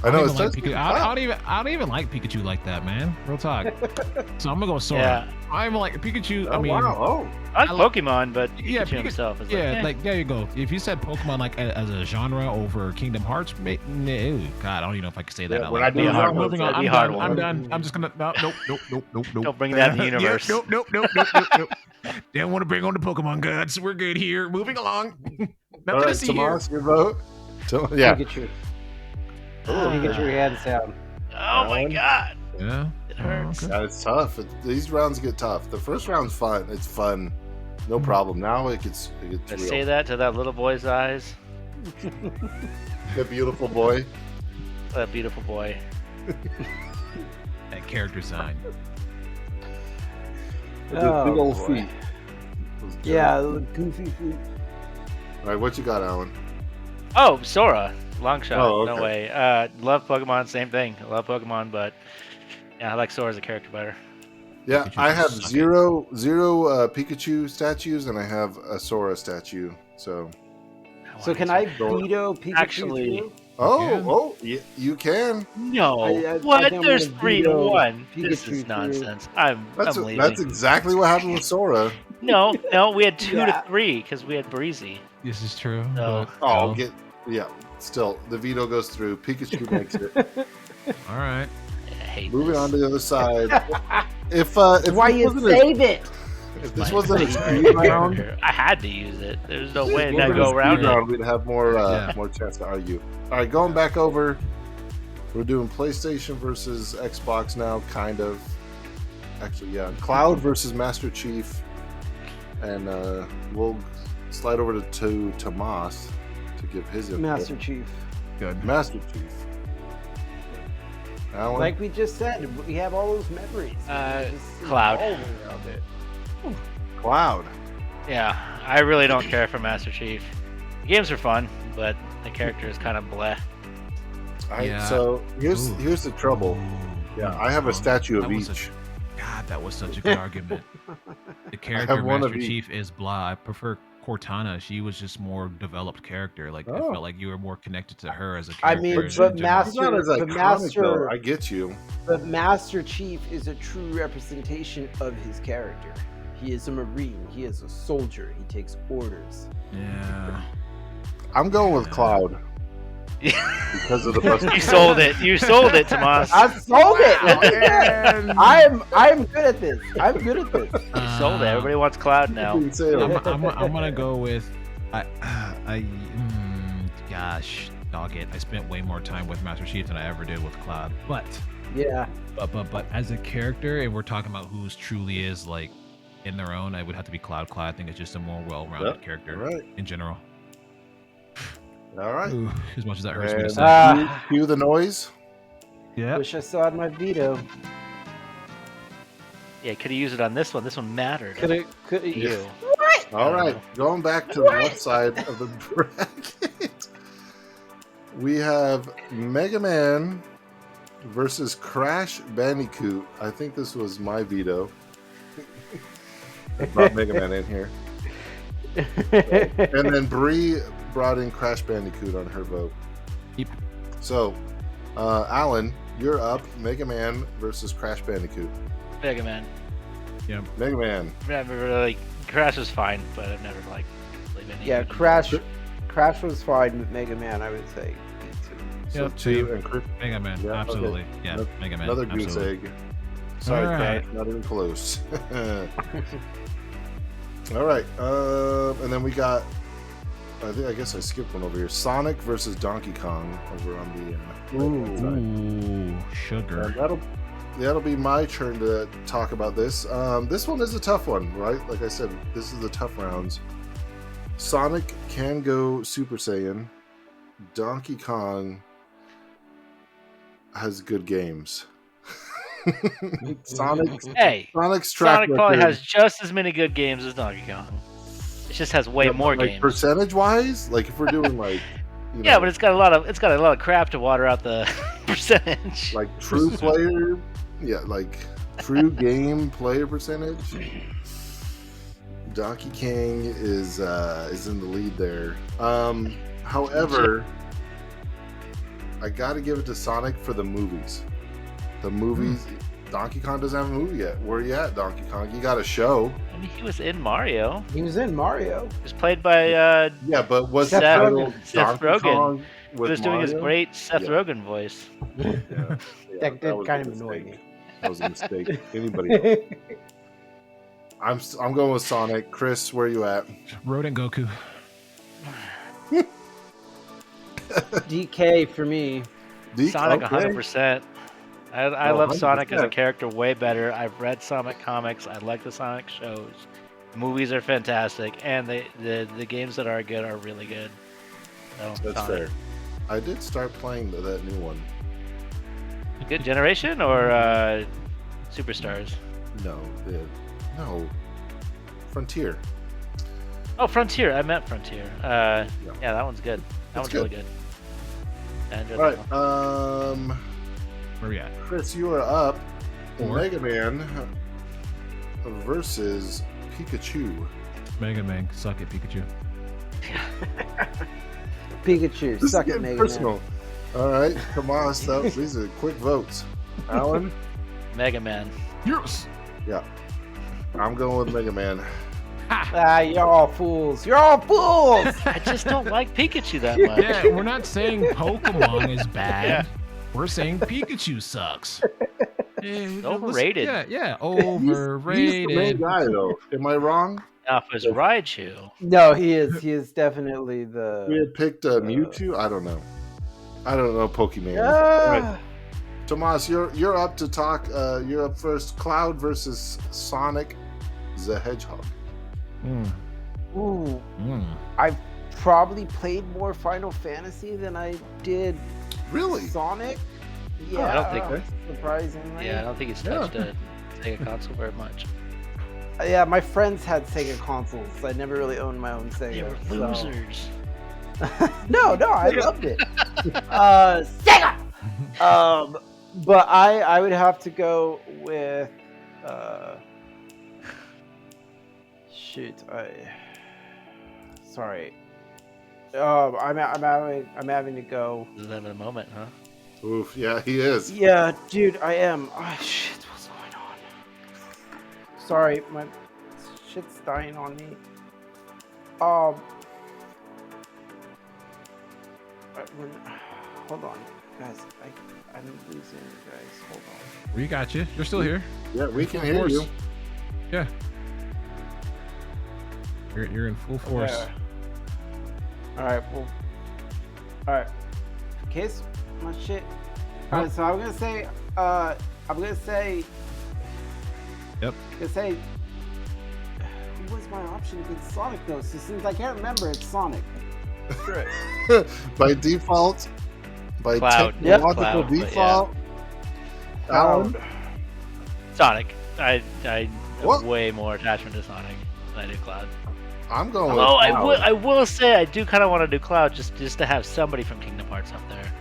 I know don't it's even like supposed to be Pikachu. I don't even like Pikachu like that, man. Real talk. So I'm gonna go Sora. Yeah. I'm like Pikachu. Oh, I mean, wow. I I like Pokemon, but yeah, Pikachu himself is yeah, like, like there you go. If you said Pokemon like as a genre over Kingdom Hearts, no, God, I don't even know if I could say that. Yeah, out we're loud. not doing hard one. Moving on. That'd be I'm a hard done. one. I'm done. I'm just gonna nope. Don't bring that in the Yep, universe. nope. Didn't want to bring on the Pokemon gods. We're good here. Moving along. All Nothing to right, see here. Tomas, your vote. Yeah. Pikachu. Ah. Pikachu hands down. Oh my Alan? god, Yeah. it hurts. Okay. Yeah, it's tough. These rounds get tough. The first round's fun. It's fun. No problem. Now it gets I real. say that to that little boy's eyes. The beautiful boy. That beautiful boy. That character sign. With Oh, big old boy. feet. Those Yeah, giant- the goofy feet. All right, what you got, Alan? Oh, Sora. Long shot. Oh, No okay. way. Love Pokemon. Same thing. I love Pokemon, but yeah, I like Sora as a character better. Yeah, Pikachu I can have suck it. zero Pikachu statues, and I have a Sora statue. So, So wanna can use I it. veto Pikachu? Actually- too? oh, you can. No. I What? think I'm There's gonna 3-1. veto This Pikachu is too. nonsense. I'm leaving. That's exactly what happened with Sora. No, we had 2 Yeah. to 3 because we had Breezy. This is true. No. but Oh, still. still the veto goes through. Pikachu makes it. All right. I hate Moving this. on to the other side. If That's why this you wasn't a- save it. if this My wasn't a favorite speed round, character. I had to use it. There's no if way this not wasn't go a around speed it. round, we'd have more Yeah. more chance to argue. All right, going back over. We're doing PlayStation versus Xbox now, kind of. Actually, yeah. Cloud versus Master Chief, and we'll slide over to Tomas to give his input. Master Chief. Good. Master Chief. Alan? Like we just said, we have all those memories. Just Cloud. evolving around it. Cloud. Yeah, I really don't care for Master Chief. The games are fun, but the character is kind of bleh. Yeah. So here's Ooh. here's the trouble. Ooh. Yeah, I have a statue of That was each. God, that was such a good argument. The character have one of Master each. Chief is blah. I prefer Cortana. She was just more developed character. Like I Oh. felt like you were more connected to her as a I character. mean, in but general. He's Master- not as the iconic Master- though. I get you. But Master Chief is a true representation of his character. He is a Marine. He is a soldier. He takes orders. Yeah. I'm going with Cloud because of the bus. You sold it. You sold it, Tomas. I've sold it. And- I'm good at this. I'm good at this. You sold it. Everybody wants Cloud now. Didn't say it. I'm gonna go with gosh, dog it. I spent way more time with Master Chief than I ever did with Cloud. But Yeah. as a character, and we're talking about who's truly is like in their own, I would have to be Cloud. Cloud, I think it's just a more well-rounded Yep. character All right. in general. All right. Ooh, as much as that hurts me to And say. cue the noise. Yeah. Wish I still had my veto. Yeah, could have used it on this one. This one mattered. Could To you. All right, going back to the left side of the bracket, we have Mega Man versus Crash Bandicoot. I think this was my veto. I brought Mega Man in here, and then Bree brought in Crash Bandicoot on her vote. Yep. So, Alan, you're up. Mega Man versus Crash Bandicoot. Mega Man. Mega Man. Never really. Crash was fine, but I've never like played any. Yeah, of it. Crash was fine with Mega Man, I would say. Me too. So Yep, two same. and Chris. Mega Man, Yeah, okay. absolutely. Yeah, Another- Mega Man. Another goose absolutely. egg. Sorry, All Crash, right. not even close. All right, and then we got. I guess I skipped one over here. Sonic versus Donkey Kong over on the. right-hand side. Ooh, sugar. And that'll be my turn to talk about this. This one is a tough one, right? Like I said, this is the tough rounds. Sonic can go Super Saiyan. Donkey Kong has good games. Sonic's Hey, track Sonic probably record, has just as many good games as Donkey Kong. It just has way more like, games. percentage wise. Like if we're doing like, you Yeah, know, but it's got a lot of crap to water out the percentage. like true player, yeah, like true game player percentage. Donkey Kong is in the lead there. However, I gotta give it to Sonic for the movies. The movies. Donkey Kong doesn't have a movie yet. Where you at, Donkey Kong? You got a show. I mean, he was in Mario. He was in Mario. He was played by Yeah, but was Seth the title Seth Donkey Rogen. Kong he with was doing his Mario? great Seth Yeah. Rogen voice. Yeah, That did was kind a of annoy mistake. me. That was a mistake. Anybody? I'm going with Sonic. Chris, where you at? Rodent Goku. DK for me. Deke? Sonic, Okay. 100%. I Oh, love Sonic as a 100%. character way better. I've read Sonic comics. I like the Sonic shows. Movies are fantastic, and the games that are good are really good. So, That's Sonic. fair. I did start playing that new one. Good Generation or Superstars? No, Frontier. Oh, Frontier. I meant Frontier. Yeah, that one's good. That It's one's really good. I enjoyed All that one. right, Where we at? Chris, you are up. Four. Mega Man versus Pikachu. Mega Man, suck it, Pikachu. Pikachu. This Suck is it, getting Mega Man. personal. All right, come on, stuff. These are quick votes. Alan, Mega Man. Yes. I'm going with Mega Man. Ah, you're all fools. You're all fools. I just don't like Pikachu that much. Yeah, we're not saying Pokemon is bad. We're saying Pikachu sucks. Overrated. Yeah, He's the main overrated. guy, though. Am I wrong? Now, if it was Raichu, No, he is. He is definitely We the. had picked Mewtwo. I don't know. Pokemon. All right, Ah, Tomas, you're up to talk. You're up first. Cloud versus Sonic the Hedgehog. Mm, ooh, mm. I've probably played more Final Fantasy than I did Really? Sonic. I Yeah, don't think- surprisingly. yeah, I don't think he's touched a Sega console very much. Yeah, my friends had Sega consoles. I never really owned my own Sega. They were so- losers. no, I loved it. Sega. But I would have to go with. Shoot, sorry. I'm having to go. This is having a moment, huh? Oof. Yeah, he is. Yeah, dude, I am. Oh shit, what's going on? Sorry, my shit's dying on me. Hold on, guys. I'm losing you guys. Hold on. We got you. You're still here. Yeah, we can Of hear course. you. Yeah. You're in full force. Yeah. All right. Well. All right. Case my shit. All right. So I'm gonna say. Yep. I'm gonna say. Who was my option against Sonic though? So since I can't remember, it's Sonic. Screw it. By default, by Cloud. technological Cloud, but yeah. default, Alan, Sonic. I What? have way more attachment to Sonic than I do Cloud. I'm going Although with Cloud. I will say I do kind of want to do Cloud just to have somebody from Kingdom Hearts up there.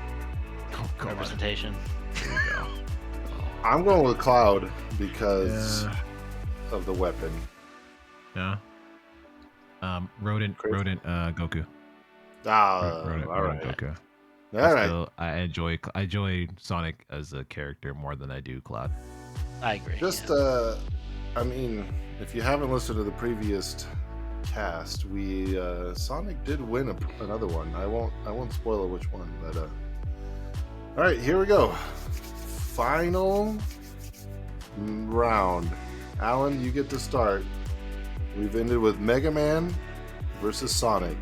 Oh, God. Representation. I'm going with Cloud because Yeah. of the weapon. Yeah. Rodent, Chris? Goku. All right. Goku. All right. Still, I enjoy Sonic as a character more than I do Cloud. I agree. Just, yeah. I mean, if you haven't listened to the previous cast, Sonic did win another one. I won't spoil which one, but all right, here we go. Final round. Alan, you get to start. We've ended with Mega Man versus Sonic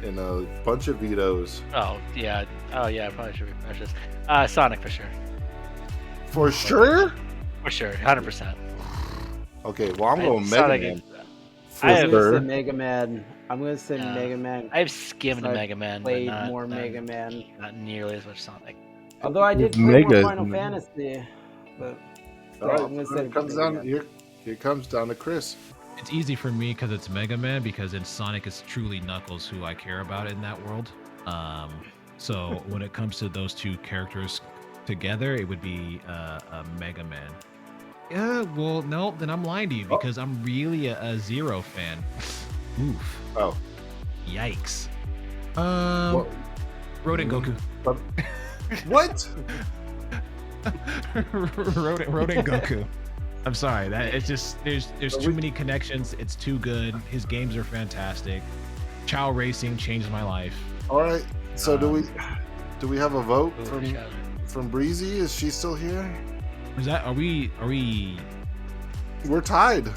in a bunch of vetoes. Oh yeah. I probably should refresh this. Sonic for sure. For sure. For sure. 100%. Okay, well I'm going Mega Sonic. Man. I I'm have- gonna say sure. Mega Man. I'm gonna say Yeah. Mega Man. I've skimmed I've Mega Man, but Played not, more Mega Man. not nearly as much Sonic. Although I did play Mega- more Final Fantasy, but All right, I'm gonna so say it comes Mega down Man. here. It comes down to Chris. It's easy for me because it's Mega Man, because in Sonic it's truly Knuckles who I care about in that world. So when it comes to those two characters together, it would be a Mega Man. Yeah, well, no, then I'm lying to you because I'm really a Zero fan. Oof. Oh. Yikes. Well, Rodent Goku. What? Rodent Goku. I'm sorry. That it's just there's too many connections. It's too good. His games are fantastic. Chow Racing changed my life. All right. So do we have a vote Ooh, from Breezy? Is she still here? Is that are we? We're tied.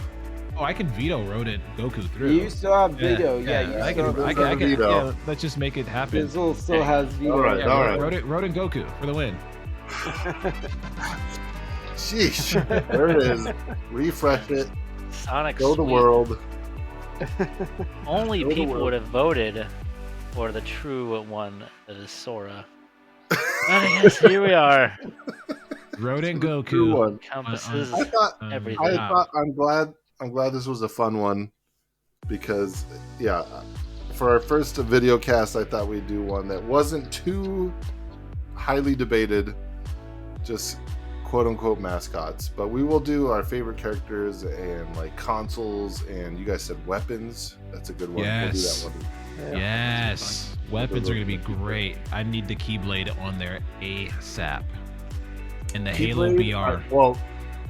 Oh, I can veto Rodent Goku through. You still have veto. Yeah, you I still can. have I can. veto. Yeah, let's just make it happen. Bizzle still has veto. All right, Yeah, all right. Rodent Goku for the win. Sheesh. There it is. Refresh it. Sonic Go the Sweep. world. Only Go the people world. would have voted for the true one that is Sora. I guess here we are. Rodent True Goku. one. Encompasses I thought. everything. I'm glad this was a fun one because yeah, for our first video cast, I thought we'd do one that wasn't too highly debated, just quote unquote mascots. But we will do our favorite characters and like consoles, and you guys said weapons. That's a good one. Yes. We'll do that one. Yes. Weapons are gonna be great. I need the Keyblade on there ASAP. And the Halo Keyblade, VR. well,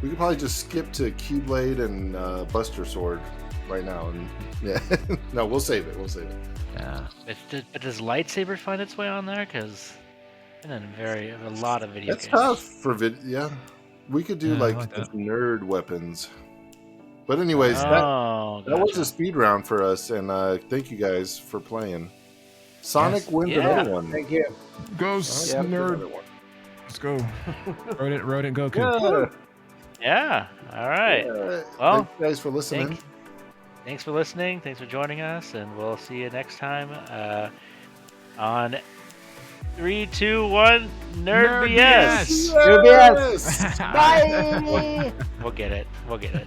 we could probably just skip to Keyblade and Buster Sword right now, and yeah, no, we'll save it. We'll save it. Yeah. But does lightsaber find its way on there? Because in a lot of video That's games. tough for Yeah, we could do Yeah, I like, like that. nerd weapons. But anyways, Oh, that was gotcha. a speed round for us, and thank you guys for playing. Sonic Yes. wins Yeah. another one. Thank you. Go Yep. Another one. Let's go. Rodent Goku. Yeah. Yeah. All right. Yeah. Well, Thank you guys for listening. Thanks for listening. Thanks for joining us, and we'll see you next time on 3, 2, 1. Nerd BS. BS. Nerd BS. Yes! Bye. We'll get it. We'll get it.